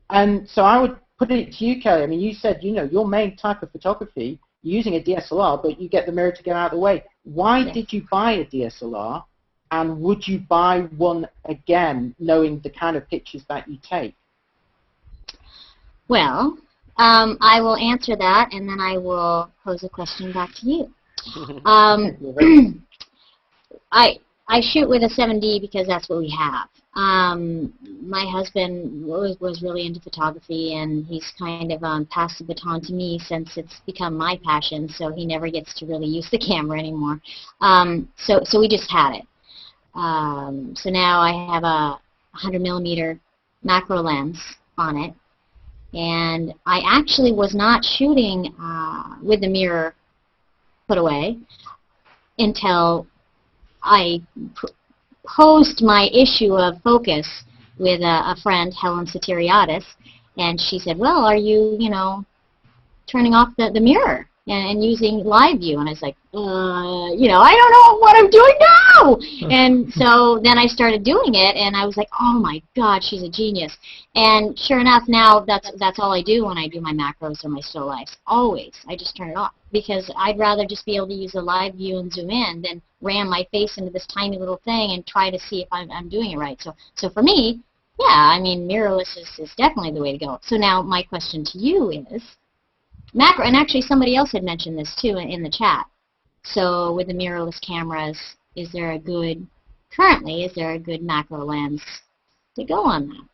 And so I would put it to you, Kelly. I mean, you said, you know, your main type of photography, you're using a DSLR, but you get the mirror to get out of the way. Why did you buy a DSLR, and would you buy one again, knowing the kind of pictures that you take? Well, I will answer that, and then I will pose a question back to you. I shoot with a 7D because that's what we have. My husband was really into photography, and he's kind of passed the baton to me since it's become my passion, so he never gets to really use the camera anymore. So we just had it. So now I have a 100mm macro lens on it, and I actually was not shooting with the mirror put away until I posed my issue of focus with a friend, Helen Satiriadis, and she said, well, are you, you know, turning off the mirror and using live view? And I was like, you know, I don't know what I'm doing now. And so then I started doing it, and I was like, oh my God, she's a genius. And sure enough, now that's all I do when I do my macros or my still lifes. Always, I just turn it off, because I'd rather just be able to use a live view and zoom in than ram my face into this tiny little thing and try to see if I'm doing it right. So for me, yeah, I mean, mirrorless is definitely the way to go. So now my question to you is, macro, and actually somebody else had mentioned this too in the chat. So with the mirrorless cameras, currently, is there a good macro lens to go on that?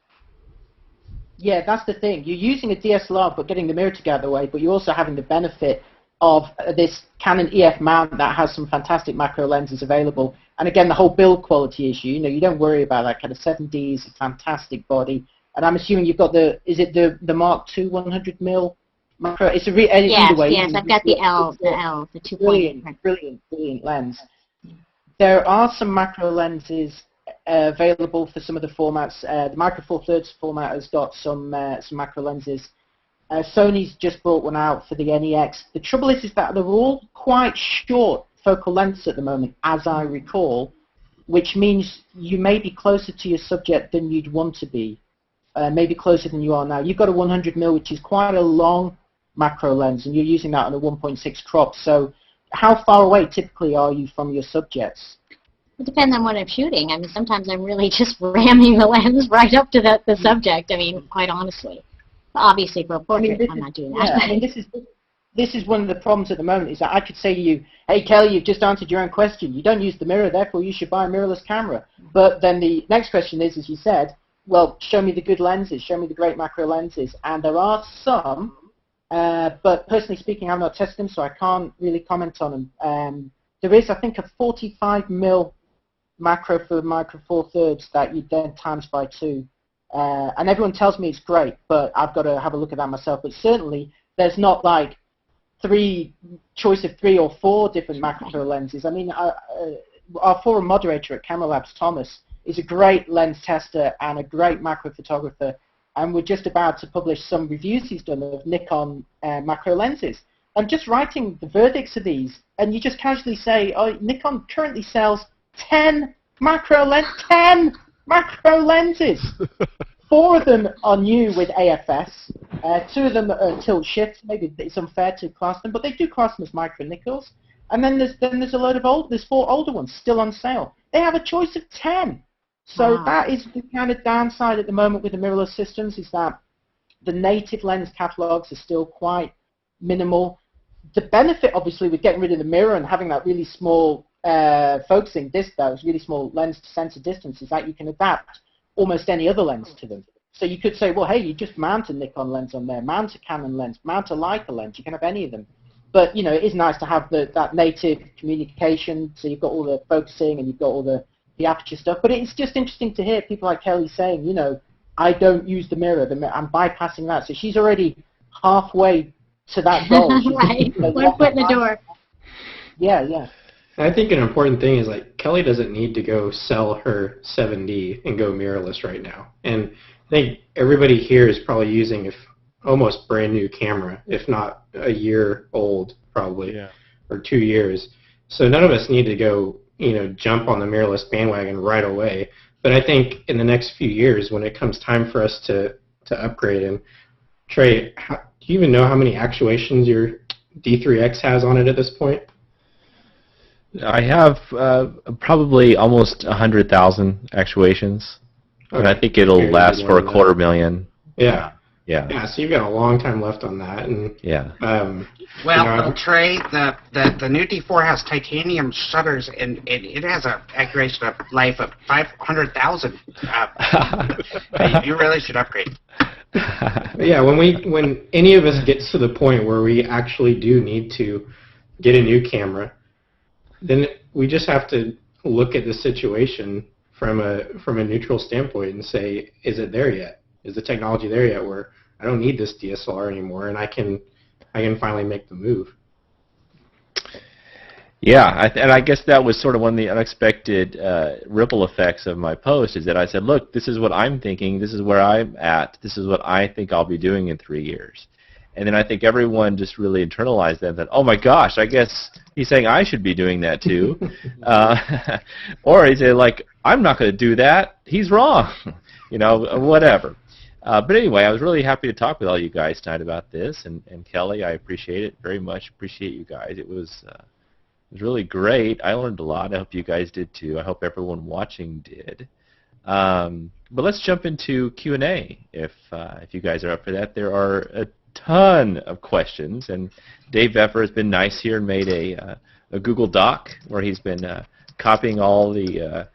Yeah, that's the thing. You're using a DSLR but getting the mirror to get out of the way, but you're also having the benefit of this Canon EF mount that has some fantastic macro lenses available. And again, the whole build quality issue, you know, you don't worry about that. Kind of 7D is a fantastic body. And I'm assuming you've got is it the Mark II 100mm macro? It's a either way. Yes, I've got the 2.8. Brilliant lens. There are some macro lenses available for some of the formats. The Micro Four Thirds format has got some macro lenses. Sony's just brought one out for the NEX. The trouble is that they're all quite short focal lengths at the moment, as I recall, which means you may be closer to your subject than you'd want to be, maybe closer than you are now. You've got a 100mm, which is quite a long macro lens, and you're using that on a 1.6 crop. So how far away typically are you from your subjects? It depends on what I'm shooting. I mean, sometimes I'm really just ramming the lens right up to the subject, I mean, quite honestly. Obviously, for a portrait, I'm not doing that. Yeah, I mean, this is one of the problems at the moment, is that I could say to you, hey, Kelly, you've just answered your own question. You don't use the mirror, therefore you should buy a mirrorless camera. But then the next question is, as you said, well, show me the good lenses, show me the great macro lenses. And there are some, but personally speaking, I've not tested them, so I can't really comment on them. There is, I think, a 45mm macro for Micro Four Thirds that you then times by 2. And everyone tells me it's great, but I've got to have a look at that myself. But certainly, there's not like choice of 3 or 4 different macro lenses. I mean, our forum moderator at Camera Labs, Thomas, is a great lens tester and a great macro photographer, and we're just about to publish some reviews he's done of Nikon macro lenses. I'm just writing the verdicts of these, and you just casually say, oh, Nikon currently sells 10 macro lenses. 4 of them are new with AFS. 2 of them are tilt shifts. Maybe it's unfair to class them, but they do class them as micro nickels. And then there's a load of there's 4 older ones still on sale. They have a choice of 10. So Wow. that is the kind of downside at the moment with the mirrorless systems, is that the native lens catalogs are still quite minimal. The benefit, obviously, with getting rid of the mirror and having that really small focusing distance, really small lens to sensor distance, is that you can adapt almost any other lens to them. So you could say, well, hey, you just mount a Nikon lens on there, mount a Canon lens, mount a Leica lens. You can have any of them. But, you know, it is nice to have that native communication, so you've got all the focusing and you've got all the aperture stuff. But it's just interesting to hear people like Kelli saying, you know, I don't use the mirror, I'm bypassing that. So she's already halfway to that goal. Right, 1 foot in the door. Yeah, yeah. I think an important thing is, like, Kelli doesn't need to go sell her 7D and go mirrorless right now. And I think everybody here is probably using almost brand new camera, if not a year old, probably, or 2 years. So none of us need to go, you know, jump on the mirrorless bandwagon right away. But I think in the next few years, when it comes time for us to upgrade, and Trey, do you even know how many actuations your D3X has on it at this point? I have probably almost 100,000 actuations, and I think it'll last for a $250,000. Yeah. Yeah. So you've got a long time left on that, and yeah. Well, Trey, the new D4 has titanium shutters, and it has an accuracy of life of 500,000. You really should upgrade. Yeah, when any of us gets to the point where we actually do need to get a new camera, then we just have to look at the situation from a neutral standpoint and say, is it there yet? Is the technology there yet where I don't need this DSLR anymore, and I can finally make the move? Yeah, and I guess that was sort of one of the unexpected ripple effects of my post, is that I said, look, this is what I'm thinking, this is where I'm at, this is what I think I'll be doing in 3 years. And then I think everyone just really internalized that, that, oh my gosh, I guess he's saying I should be doing that too. Or he said, like, I'm not going to do that, he's wrong, you know, whatever. But anyway, I was really happy to talk with all you guys tonight about this, and Kelli, I appreciate it very much, appreciate you guys. It was really great. I learned a lot. I hope you guys did too. I hope everyone watching did. But let's jump into Q&A if you guys are up for that. There are a ton of questions, and Dave Veffer has been nice here and made a Google Doc where he's been copying all the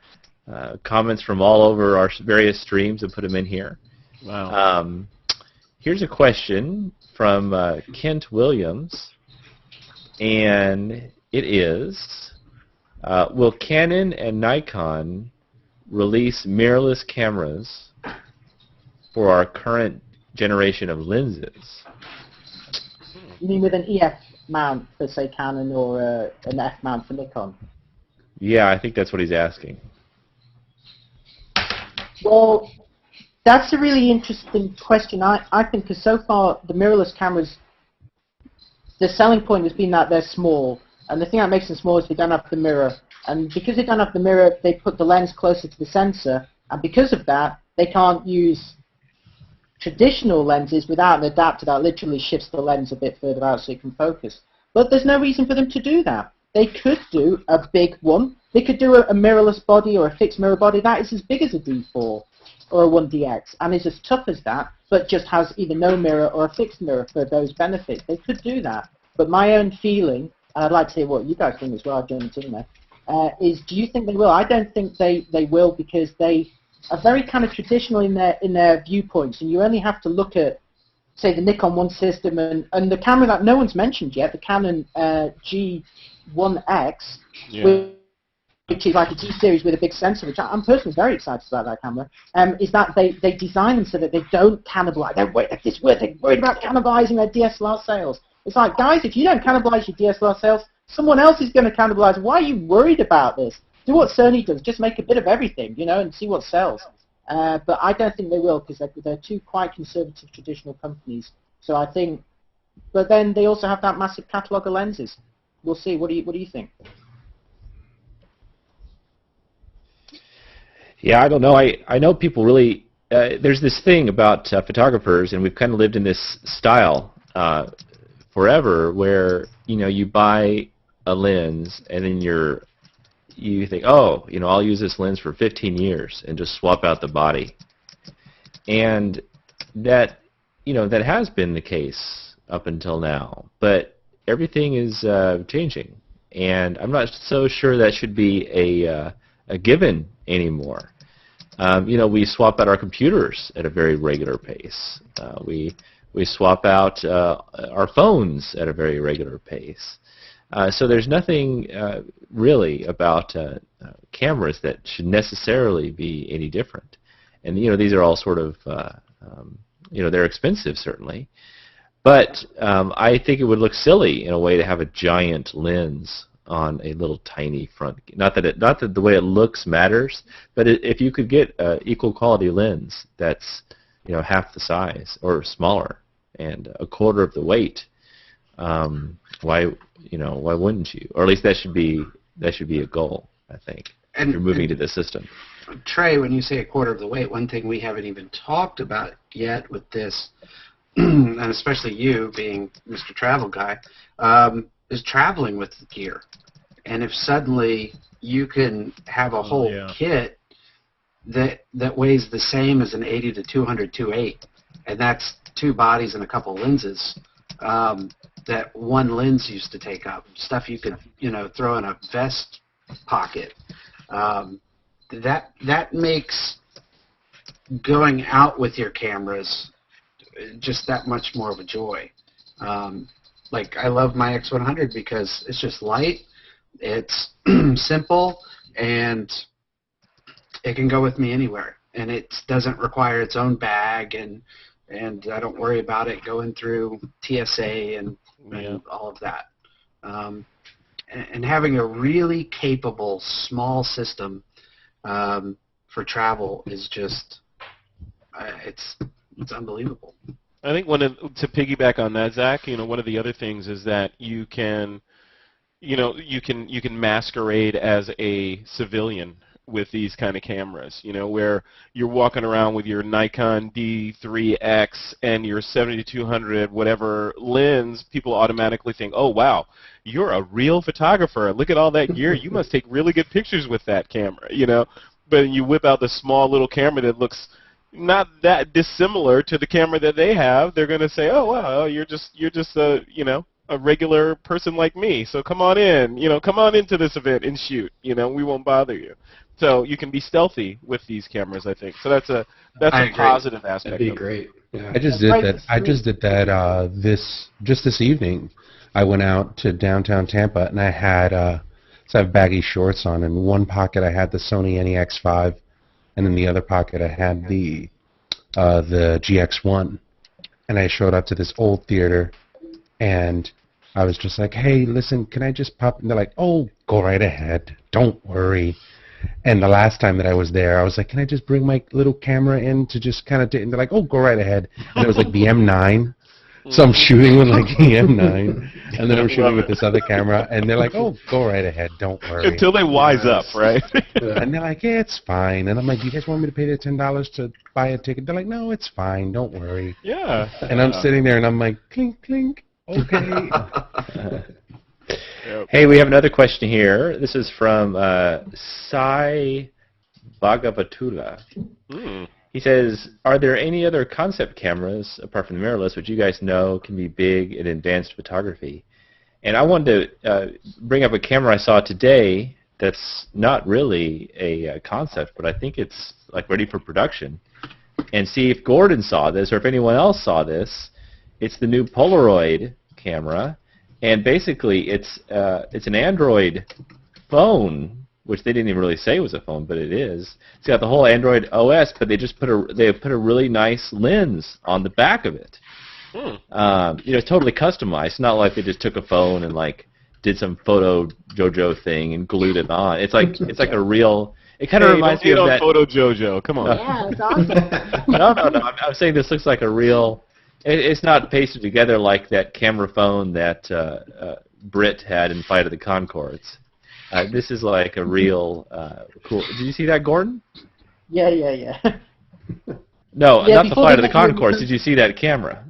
comments from all over our various streams and put them in here. Wow. Here's a question from Kent Williams, and it is, will Canon and Nikon release mirrorless cameras for our current generation of lenses? You mean with an EF mount for, say, Canon, or an F mount for Nikon? Yeah, I think that's what he's asking. Well, that's a really interesting question, I think, because so far the mirrorless cameras, the selling point has been that they're small, and the thing that makes them small is they don't have the mirror. And because they don't have the mirror, they put the lens closer to the sensor, and because of that, they can't use traditional lenses without an adapter that literally shifts the lens a bit further out so it can focus. But there's no reason for them to do that. They could do a big one. They could do a mirrorless body or a fixed mirror body that is as big as a D4 or a 1DX and is as tough as that, but just has either no mirror or a fixed mirror for those benefits. They could do that. But my own feeling, and I'd like to hear what you guys think as well, I've jumped in there, is do you think they will? I don't think they will, because they are very kind of traditional in their viewpoints, and you only have to look at, say, the Nikon 1 system and the camera that no one's mentioned yet, the Canon G1X, which is like a G series with a big sensor, which I'm personally very excited about that camera, is that they design them so that they don't cannibalize. They're worried about cannibalizing their DSLR sales. It's like, guys, if you don't cannibalize your DSLR sales, someone else is going to cannibalize. Why are you worried about this? Do what Sony does. Just make a bit of everything, you know, and see what sells. But I don't think they will, because they're two quite conservative traditional companies. So I think, but then they also have that massive catalogue of lenses. We'll see. What do you think? Yeah, I don't know. I know people really, there's this thing about photographers, and we've kind of lived in this style forever, where, you know, you buy a lens, and then you think, oh, I'll use this lens for 15 years and just swap out the body. And that, that has been the case up until now. But everything is changing, and I'm not so sure that should be a given anymore. We swap out our computers at a very regular pace. We swap out our phones at a very regular pace. So there's nothing really about cameras that should necessarily be any different. And these are all sort of they're expensive certainly, but I think it would look silly in a way to have a giant lens on a little tiny front. Not that the way it looks matters, but if you could get an equal quality lens that's half the size or smaller and a quarter of the weight, why wouldn't you? Or at least that should be a goal, I think. And if you're moving to this system. Trey, when you say a quarter of the weight, one thing we haven't even talked about yet with this, and especially you being Mr. Travel Guy, is traveling with the gear. And if suddenly you can have a whole kit that weighs the same as an 80 to 200 2.8, and that's two bodies and a couple lenses, that one lens used to take up, stuff you could throw in a vest pocket, that makes going out with your cameras just that much more of a joy. Like, I love my X100 because it's just light, it's simple, and it can go with me anywhere. And it doesn't require its own bag, and I don't worry about it going through TSA and all of that. And having a really capable small system for travel is just it's unbelievable. I think to piggyback on that, Zach, one of the other things is that you can masquerade as a civilian with these kind of cameras, where you're walking around with your Nikon D3X and your 70-200 whatever lens. People automatically think, oh wow, you're a real photographer, look at all that gear, you must take really good pictures with that camera, but you whip out the small little camera that looks not that dissimilar to the camera that they have. They're going to say, oh wow, you're just a regular person like me, so come on into this event and shoot, we won't bother you. So you can be stealthy with these cameras, I think. So that's a positive aspect. That'd be great. Yeah. I just did that this evening. I went out to downtown Tampa, and I had I have baggy shorts on. In one pocket I had the Sony NEX5, and in the other pocket I had the GX1. And I showed up to this old theater, and I was just like, hey, listen, can I just pop? And they're like, oh, go right ahead. Don't worry. And the last time that I was there, I was like, can I just bring my little camera in to just kind of and they're like, oh, go right ahead. And it was like the M9. So I'm shooting with like the M9, and then I'm shooting with this other camera, and they're like, oh, go right ahead, don't worry. Until they wise up, right? And they're like, yeah, it's fine. And I'm like, you guys want me to pay the $10 to buy a ticket? They're like, no, it's fine, don't worry. Yeah. And I'm sitting there, and I'm like, clink, clink, okay. Hey, we have another question here. This is from Sai Bhagavatula. He says, are there any other concept cameras, apart from the mirrorless, which you guys know can be big in advanced photography? And I wanted to bring up a camera I saw today that's not really a concept, but I think it's like ready for production. And see if Gordon saw this, or if anyone else saw this. It's the new Polaroid camera. And basically, it's an Android phone, which they didn't even really say was a phone, but it is. It's got the whole Android OS, but they just put a really nice lens on the back of it. It's totally customized. It's not like they just took a phone and like did some photo JoJo thing and glued it on. It's like a real. It kind of reminds me of that. Photo JoJo, come on. Yeah, it's awesome. No. I'm saying this looks like a real. It's not pasted together like that camera phone that Britt had in Flight of the Conchords. This is like a real cool. Did you see that, Gordon? Yeah. No, Yeah, not the Flight of the Conchords. Did you see that camera?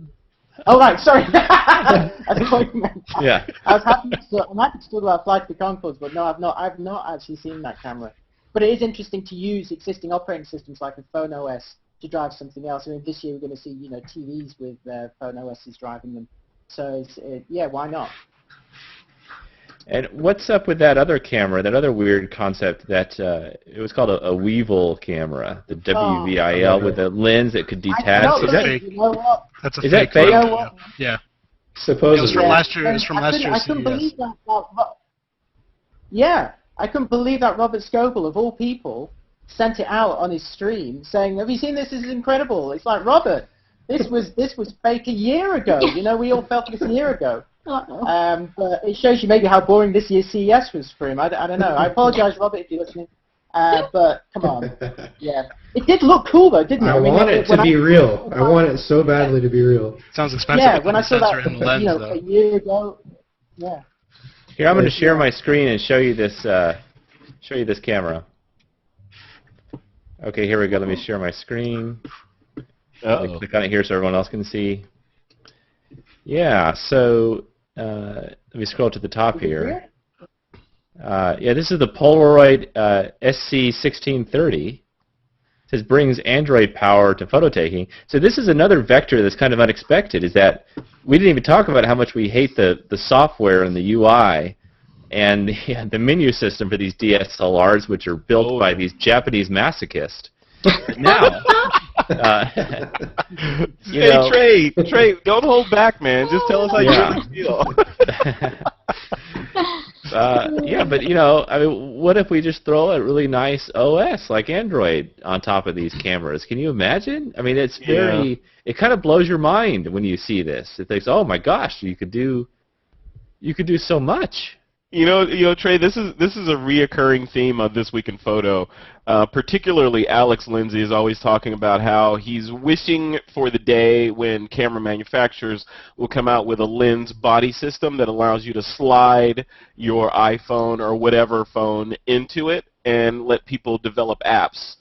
Oh, right, sorry. I thought you meant. Yeah. I'm happy to talk about Flight to the Concords, but no, I've not actually seen that camera. But it is interesting to use existing operating systems like a phone OS to drive something else. I mean, this year we're going to see, TVs with phone OSs driving them. So, yeah, why not? And what's up with that other camera, that other weird concept that it was called a Weevil camera, the WVIL, with a lens that could detach? Is that fake? You know what? That's a Is fake. that fake? You know what? Yeah. Supposedly. It was from last year. It was from last year's I couldn't CES. believe that. Yeah, I couldn't believe that Robert Scoble, of all people, sent it out on his stream saying, "Have you seen this? This is incredible." It's like, Robert, this was fake a year ago. We all felt this a year ago. But it shows you maybe how boring this year's CES was for him. I don't know. I apologize, Robert, if you're listening. But come on. Yeah. It did look cool, though, didn't it? I want it to be real. I want it so badly to be real. Sounds expensive. Yeah, to when put I a saw sensor that in the lens, though. a year ago, yeah. Here, I'm going to share my screen and show you this camera. Okay, here we go. Let me share my screen. Let me click on it here so everyone else can see. Yeah, so let me scroll to the top here. Yeah, this is the Polaroid SC1630. It says brings Android power to photo taking. So this is another vector that's kind of unexpected, is that we didn't even talk about how much we hate the software and the UI and the menu system for these DSLRs, which are built by these Japanese masochists. But now, Hey, Trey, don't hold back, man. Just tell us how you really feel. Yeah, but I mean, what if we just throw a really nice OS like Android on top of these cameras? Can you imagine? I mean, it's very. It kind of blows your mind when you see this. It thinks, oh my gosh, you could do so much. Trey, this is a reoccurring theme of This Week in Photo. Particularly, Alex Lindsay is always talking about how he's wishing for the day when camera manufacturers will come out with a lens body system that allows you to slide your iPhone or whatever phone into it and let people develop apps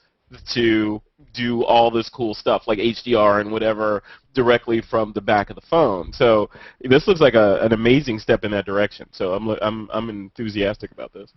to do all this cool stuff like HDR and whatever directly from the back of the phone. So this looks like an amazing step in that direction. So I'm enthusiastic about this.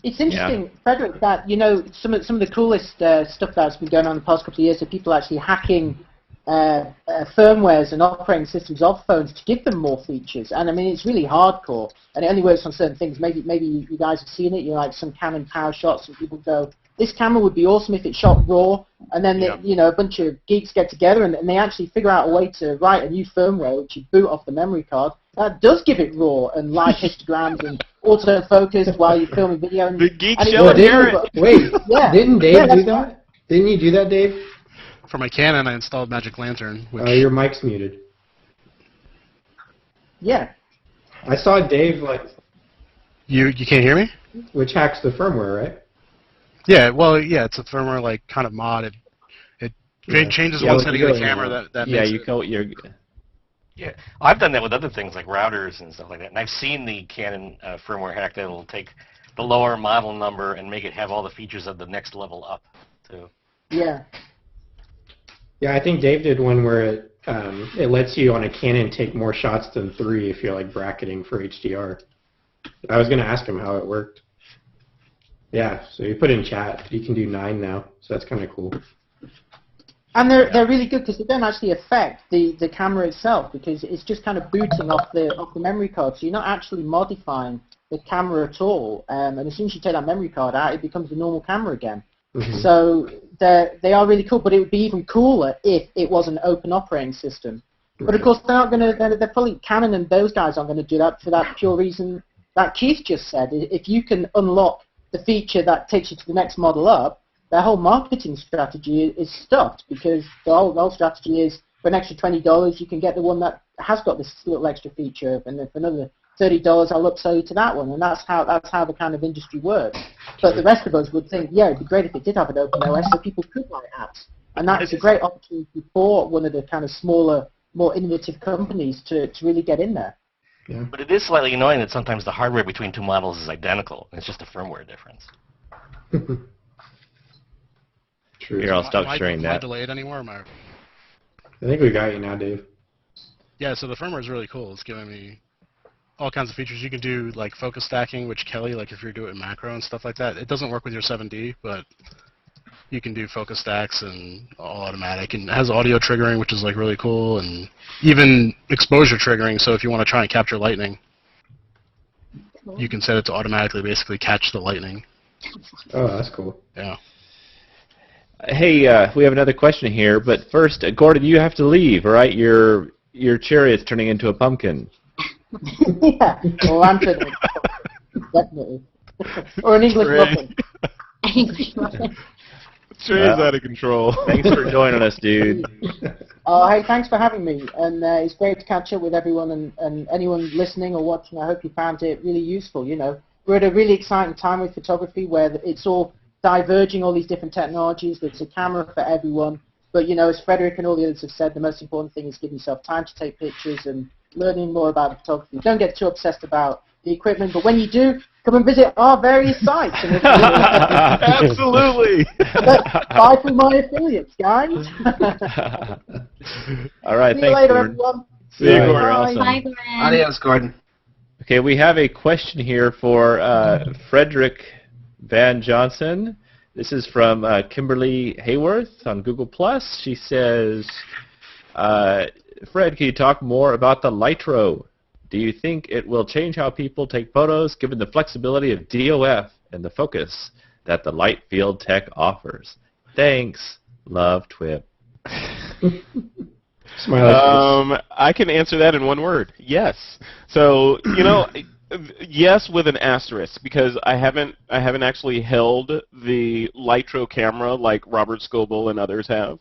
It's interesting, Frederick, that some of the coolest stuff that's been going on in the past couple of years are people actually hacking firmwares and operating systems of phones to give them more features. And I mean, it's really hardcore, and it only works on certain things. Maybe you guys have seen it. Like some Canon power shots, and people go, "This camera would be awesome if it shot RAW." And then a bunch of geeks get together and they actually figure out a way to write a new firmware which you boot off the memory card that does give it RAW and live histograms and autofocus while you're filming video. The geek show. Wait, didn't Dave do that? Didn't you do that, Dave? For my Canon, I installed Magic Lantern. Oh, your mic's muted. Yeah. I saw Dave You can't hear me? which hacks the firmware, right? Yeah, well, it's a firmware kind of mod. It changes one setting of the camera that makes Yeah, I've done that with other things like routers and stuff like that. And I've seen the Canon firmware hack that will take the lower model number and make it have all the features of the next level up, too. Yeah. Yeah, I think Dave did one where it lets you on a Canon take more shots than 3 if you're bracketing for HDR. I was going to ask him how it worked. Yeah, so you put in chat. You can do 9 now, so that's kind of cool. And they're really good because they don't actually affect the camera itself because it's just kind of booting off the memory card. So you're not actually modifying the camera at all. And as soon as you take that memory card out, it becomes a normal camera again. Mm-hmm. So they are really cool, but it would be even cooler if it was an open operating system. Right. But of course, they're not going to. They're probably Canon and those guys aren't going to do that for that pure reason that Keith just said. If you can unlock the feature that takes you to the next model up, their whole marketing strategy is stuffed because the whole strategy is for an extra $20 you can get the one that has got this little extra feature, and then for another $30 I'll upsell you to that one, and that's how the kind of industry works. But the rest of us would think, yeah, it'd be great if it did have an open OS so people could write apps, and that is a great opportunity for one of the kind of smaller, more innovative companies to really get in there. Yeah. But it is slightly annoying that sometimes the hardware between two models is identical. It's just a firmware difference. True. Here, I'll stop sharing Am I that. delayed anymore? I think we got you now, Dave. Yeah, so the firmware is really cool. It's giving me all kinds of features. You can do like focus stacking, which Kelly, like if you're doing macro and stuff like that, it doesn't work with your 7D, but you can do focus stacks and all automatic. And it has audio triggering, which is like really cool, and even exposure triggering. So if you want to try and capture lightning, you can set it to automatically basically catch the lightning. Oh, that's cool. Yeah. Hey, we have another question here, but first, Gordon, you have to leave, right? Your chariot's turning into a pumpkin. Yeah, or I'm turning definitely. Or an English muffin. English muffin. Trey's out of control. Thanks for joining us, dude. Hey, thanks for having me, and it's great to catch up with everyone and anyone listening or watching. I hope you found it really useful. You know, we're at a really exciting time with photography where it's all diverging, all these different technologies. There's a camera for everyone, but you know, as Frederick and all the others have said, the most important thing is giving yourself time to take pictures and learning more about photography. Don't get too obsessed about the equipment, but when you do, come and visit our various sites. Absolutely. Buy through my affiliates, guys. All right, See thanks, you later, Gordon. everyone. See you, Gordon. Bye. Awesome. Bye, Gordon. Adios, Gordon. Okay, we have a question here for Frederick Van Johnson. This is from Kimberly Hayworth on Google+. She says, Fred, can you talk more about the Litro? Do you think it will change how people take photos given the flexibility of DOF and the focus that the light field tech offers? Thanks. Love, Twip. Smiley I can answer that in one word. Yes. So, you know, yes with an asterisk, because I haven't actually held the Litro camera like Robert Scoble and others have.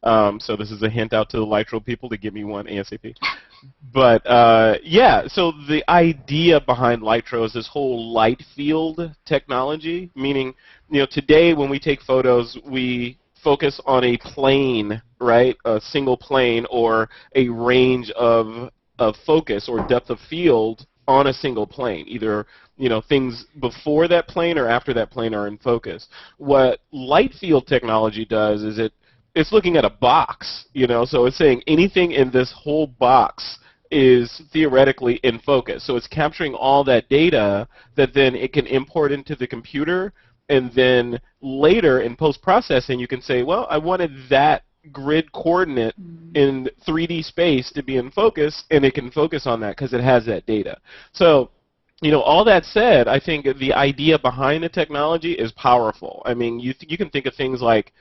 So this is a hint out to the Litro people to give me one ASAP. But yeah, so the idea behind Litro is this whole light field technology, meaning, you know, today when we take photos, we focus on a plane, right, a single plane, or a range of focus or depth of field on a single plane, either, you know, things before that plane or after that plane are in focus. What light field technology does is it's looking at a box, you know, so it's saying anything in this whole box is theoretically in focus. So it's capturing all that data that then it can import into the computer, and then later in post-processing you can say, well, I wanted that grid coordinate in 3D space to be in focus, and it can focus on that because it has that data. So, you know, all that said, I think the idea behind the technology is powerful. I mean, you can think of things like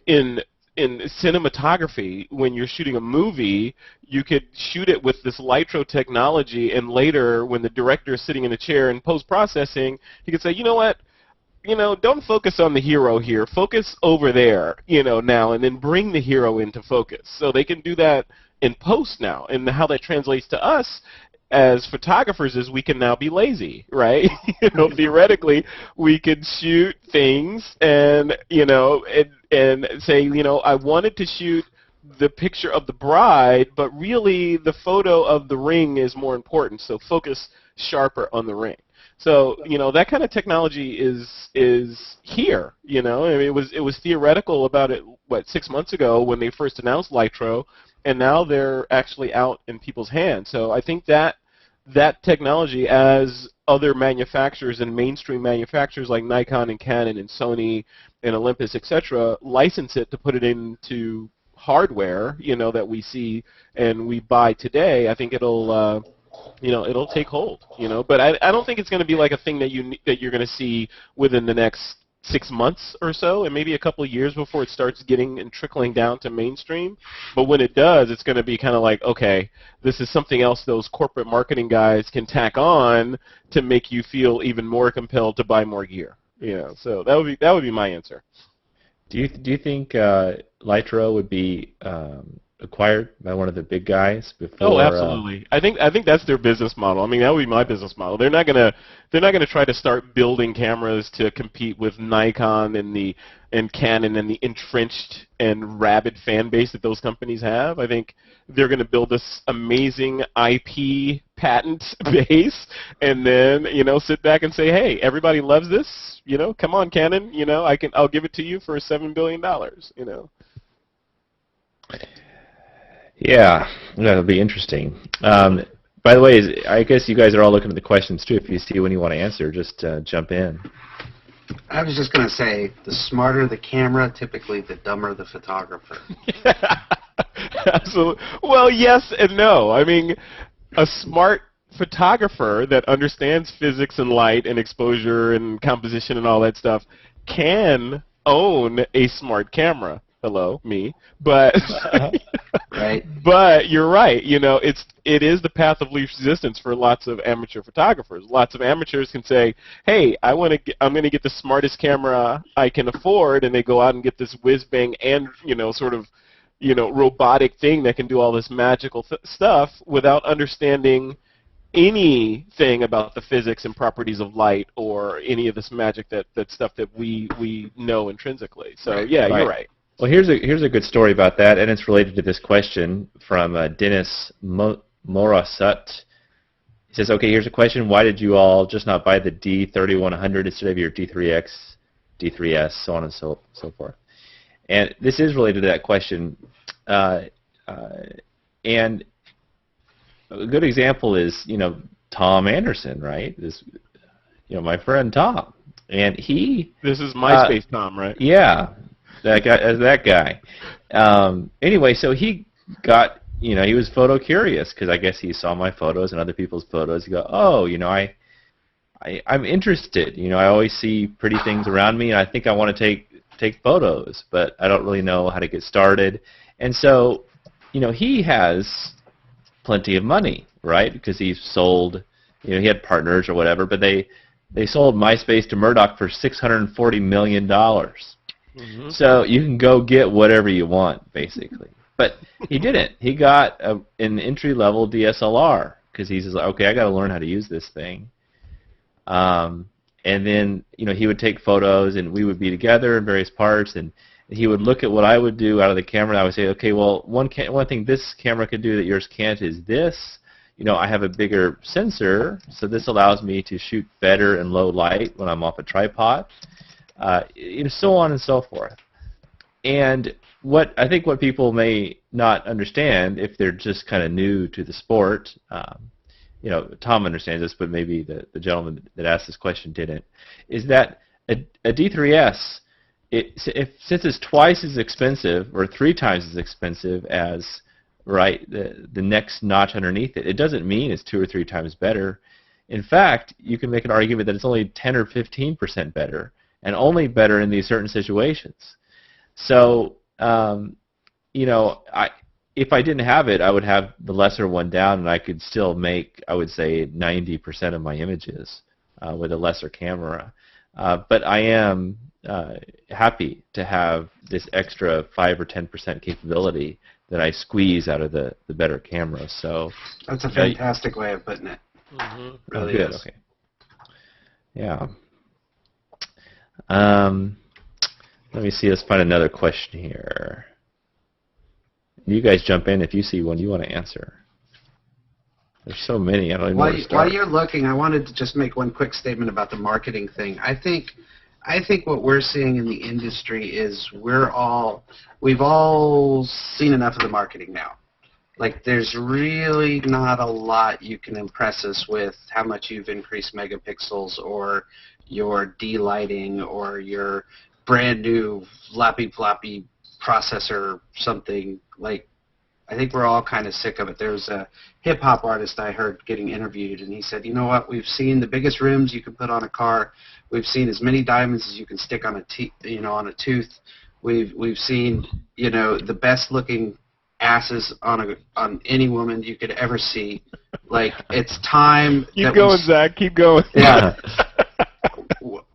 in cinematography, when you're shooting a movie, you could shoot it with this Litro technology, and later, when the director is sitting in a chair in post-processing, he could say, you know what, you know, don't focus on the hero here, focus over there, you know, now, and then bring the hero into focus. So they can do that in post now, and how that translates to us as photographers is we can now be lazy, right? You know, theoretically, we could shoot things and, you know, and say, you know, I wanted to shoot the picture of the bride, but really the photo of the ring is more important, so focus sharper on the ring. So, you know, that kind of technology is here, you know. I mean, it was theoretical about it, what, 6 months ago when they first announced Litro, and now they're actually out in people's hands. So I think that technology, as other manufacturers and mainstream manufacturers like Nikon and Canon and Sony and Olympus, etc., license it to put it into hardware, you know, that we see and we buy today, I think it'll you know, it'll take hold, you know. But I don't think it's going to be like a thing that you're going to see within the next 6 months or so, and maybe a couple of years before it starts getting and trickling down to mainstream. But when it does, it's going to be kind of like, okay, this is something else those corporate marketing guys can tack on to make you feel even more compelled to buy more gear. You know, so that would be my answer. Do you think Litro would be acquired by one of the big guys before? Oh, absolutely. I think that's their business model. I mean, that would be my business model. They're not gonna try to start building cameras to compete with Nikon and Canon and the entrenched and rabid fan base that those companies have. I think they're going to build this amazing IP patent base, and then, you know, sit back and say, hey, everybody loves this. You know, come on, Canon. You know, I'll give it to you for $7 billion. You know. Yeah, that'll be interesting. By the way, I guess you guys are all looking at the questions too. If you see one you want to answer, just jump in. I was just going to say, the smarter the camera, typically the dumber the photographer. Absolutely. Well, yes and no. I mean, a smart photographer that understands physics and light and exposure and composition and all that stuff can own a smart camera. Hello, me. But right. But you're right. You know, it is the path of least resistance for lots of amateur photographers. Lots of amateurs can say, "Hey, I'm going to get the smartest camera I can afford," and they go out and get this whiz bang and sort of robotic thing that can do all this magical stuff without understanding anything about the physics and properties of light or any of this magic that stuff that we know intrinsically. So right. Yeah, you're right. Well, here's a good story about that, and it's related to this question from Dennis Morasut. He says, okay, here's a question. Why did you all just not buy the D3100 instead of your D3X, D3S, so on and so forth? And this is related to that question. And a good example is, Tom Anderson, right? This, my friend Tom. And he... This is MySpace Tom, right? Yeah. That guy. Anyway, so he got, he was photo curious because I guess he saw my photos and other people's photos. He go, oh, I'm interested. I always see pretty things around me, and I think I want to take photos, but I don't really know how to get started. And so, he has plenty of money, right? Because he sold, he had partners or whatever, but they sold MySpace to Murdoch for $640 million. Mm-hmm. So you can go get whatever you want, basically. But he didn't. He got an entry-level DSLR because he's like, okay, I got to learn how to use this thing. And then, he would take photos, and we would be together in various parts, and he would look at what I would do out of the camera, and I would say, okay, well, one thing this camera could do that yours can't is this. I have a bigger sensor, so this allows me to shoot better in low light when I'm off a tripod. So on and so forth. And I think what people may not understand if they're just kind of new to the sport, Tom understands this, but maybe the gentleman that asked this question didn't, is that a D3S, since it's twice as expensive or 3 times as expensive as the next notch underneath it, it doesn't mean it's 2 or 3 times better. In fact, you can make an argument that it's only 10 or 15% better, and only better in these certain situations. So, if I didn't have it, I would have the lesser one down, and I could still make, I would say, 90% of my images with a lesser camera. But I am happy to have this extra 5 or 10% capability that I squeeze out of the better camera. So that's a fantastic way of putting it. Mm-hmm. Really good. is. Okay. Yeah. Let me see. Let's find another question here. You guys jump in if you see one you want to answer. There's so many. I don't even know where to start. While you're looking, I wanted to just make one quick statement about the marketing thing. I think what we're seeing in the industry is we've all seen enough of the marketing now. Like, there's really not a lot you can impress us with how much you've increased megapixels or your D-lighting or your brand new floppy processor something. Like, I think we're all kind of sick of it. There's a hip-hop artist I heard getting interviewed, and he said, you know what, we've seen the biggest rims you can put on a car. We've seen as many diamonds as you can stick on a tooth. We've seen, the best-looking asses on any woman you could ever see. Like, it's time. Keep going, Zach. Keep going. Yeah.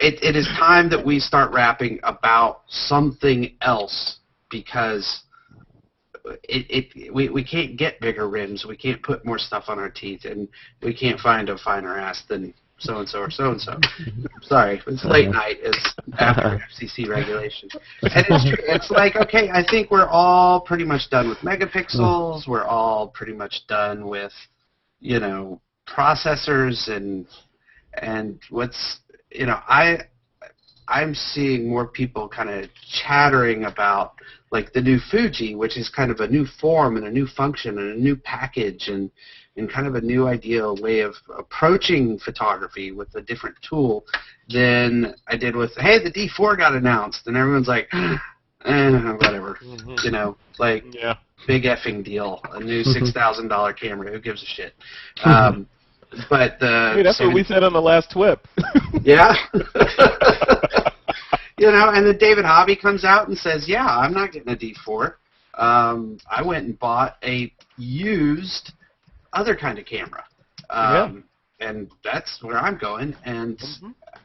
It is time that we start rapping about something else, because we can't get bigger rims, we can't put more stuff on our teeth, and we can't find a finer ass than so-and-so or so-and-so. Sorry, it's late night. It's after FCC regulation. And it's true. It's like, okay, I think we're all pretty much done with megapixels. We're all pretty much done with, processors and what's, I'm seeing more people kind of chattering about like the new Fuji, which is kind of a new form and a new function and a new package and kind of a new ideal way of approaching photography with a different tool than I did with, hey, the D4 got announced, and everyone's like, whatever, you know, like, big effing deal, a new $6,000 camera, who gives a shit? But hey, that's what we said on the last TWIP. Yeah. You know, and then David Hobby comes out and says, yeah, I'm not getting a D4. I went and bought a used other kind of camera. And that's where I'm going. And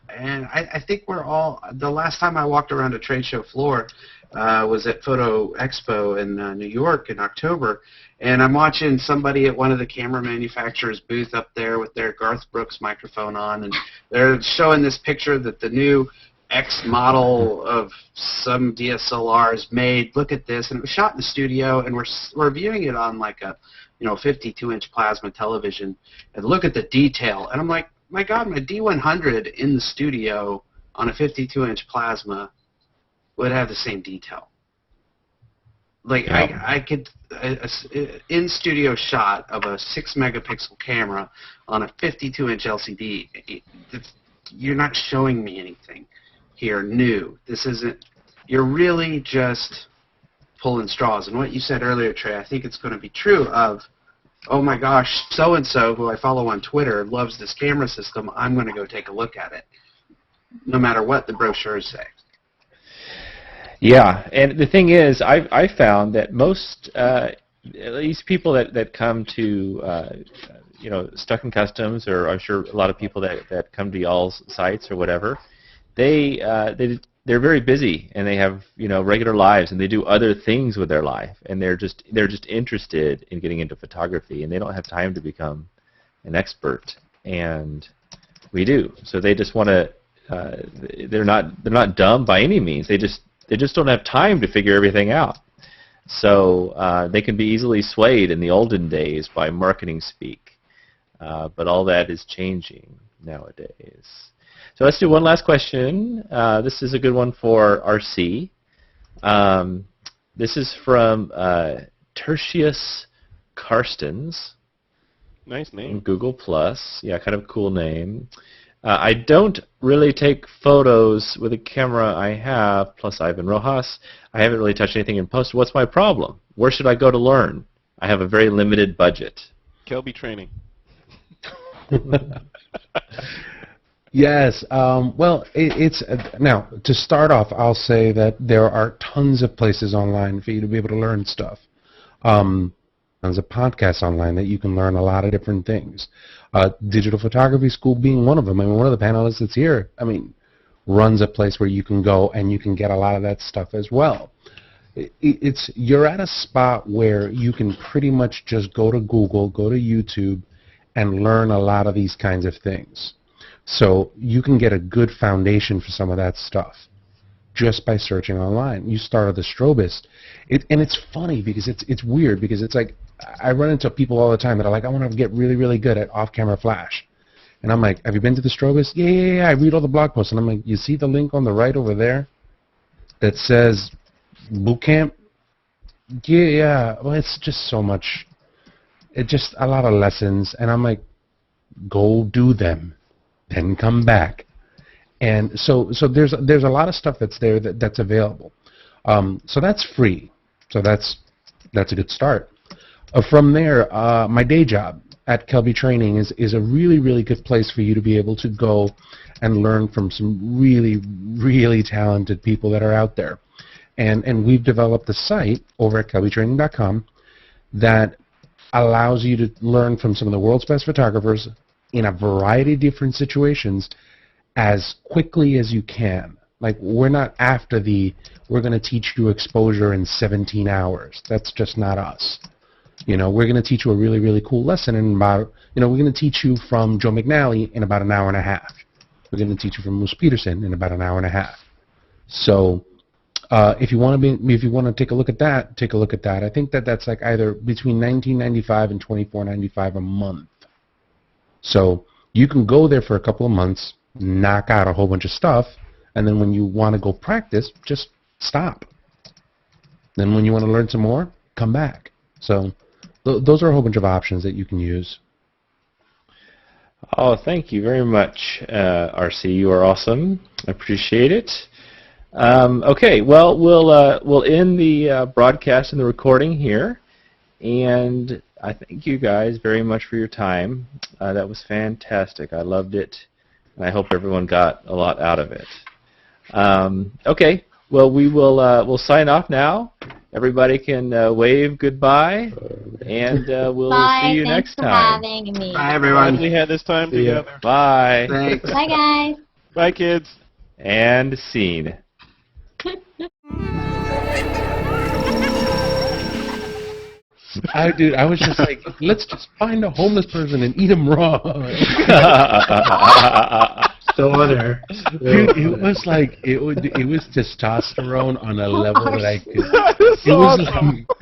I think we're all, the last time I walked around a trade show floor was at Photo Expo in New York in October. And I'm watching somebody at one of the camera manufacturers' booth up there with their Garth Brooks microphone on. And they're showing this picture that the new X model of some DSLRs made. Look at this. And it was shot in the studio. And we're viewing it on like a 52-inch plasma television, and look at the detail. And I'm like, my God, my D100 in the studio on a 52-inch plasma would have the same detail. Like, I could, in-studio shot of a 6-megapixel camera on a 52-inch LCD, you're not showing me anything here new. This isn't, you're really just pulling straws. And what you said earlier, Trey, I think it's going to be true of, oh my gosh, so-and-so, who I follow on Twitter, loves this camera system, I'm going to go take a look at it, no matter what the brochures say. Yeah, and the thing is, I found that most, at least people that come to, Stuck in Customs, or I'm sure a lot of people that come to y'all's sites or whatever, they're very busy, and they have regular lives, and they do other things with their life, and they're just interested in getting into photography, and they don't have time to become an expert, and we do. So they just want to. They're not dumb by any means. They just don't have time to figure everything out. So they can be easily swayed in the olden days by marketing speak, but all that is changing nowadays. So let's do one last question. This is a good one for RC. This is from Tertius Karstens. Nice name. From Google+. Yeah, kind of a cool name. I don't really take photos with a camera I have, plus Ivan Rojas. I haven't really touched anything in post. What's my problem? Where should I go to learn? I have a very limited budget. Kelby training. Yes. Well, it's now, to start off, I'll say that there are tons of places online for you to be able to learn stuff. Tons of podcasts online that you can learn a lot of different things. Digital Photography School being one of them. I mean, one of the panelists that's here, runs a place where you can go and you can get a lot of that stuff as well. You're at a spot where you can pretty much just go to Google, go to YouTube, and learn a lot of these kinds of things. So you can get a good foundation for some of that stuff just by searching online. You start at the strobist. And it's funny because it's weird because it's like I run into people all the time that are like, I want to get really, really good at off-camera flash. And I'm like, have you been to the strobist? Yeah. I read all the blog posts. And I'm like, you see the link on the right over there that says boot camp? Yeah. Well, it's just so much. It's just a lot of lessons. And I'm like, go do them. Then come back. And so there's a lot of stuff that's there that's available. So that's free. So that's a good start. From there, my day job at Kelby Training is a really, really good place for you to be able to go and learn from some really, really talented people that are out there. And we've developed a site over at kelbytraining.com that allows you to learn from some of the world's best photographers in a variety of different situations as quickly as you can. Like, we're not after we're going to teach you exposure in 17 hours. That's just not us. We're going to teach you a really, really cool lesson in about, we're going to teach you from Joe McNally in about an hour and a half. We're going to teach you from Moose Peterson in about an hour and a half. So if you want to take a look at that, take a look at that. I think that's like either between $19.95 and $24.95 a month. So you can go there for a couple of months, knock out a whole bunch of stuff, and then when you want to go practice, just stop. Then when you want to learn some more, come back. So those are a whole bunch of options that you can use. Oh, thank you very much, RC. You are awesome. I appreciate it. Okay, well, we'll end the broadcast and the recording here, and I thank you guys very much for your time. That was fantastic. I loved it, and I hope everyone got a lot out of it. Okay, well, we'll sign off now. Everybody can wave goodbye, and we'll see you next time. Bye, thanks for having me. Bye, everyone. We had this time together. Bye. Thanks. Bye, guys. Bye, kids. And scene. Dude, I was just like, let's just find a homeless person and eat him raw. Still on there. Dude, it was like it was testosterone on a level that I could. That is It was awesome. like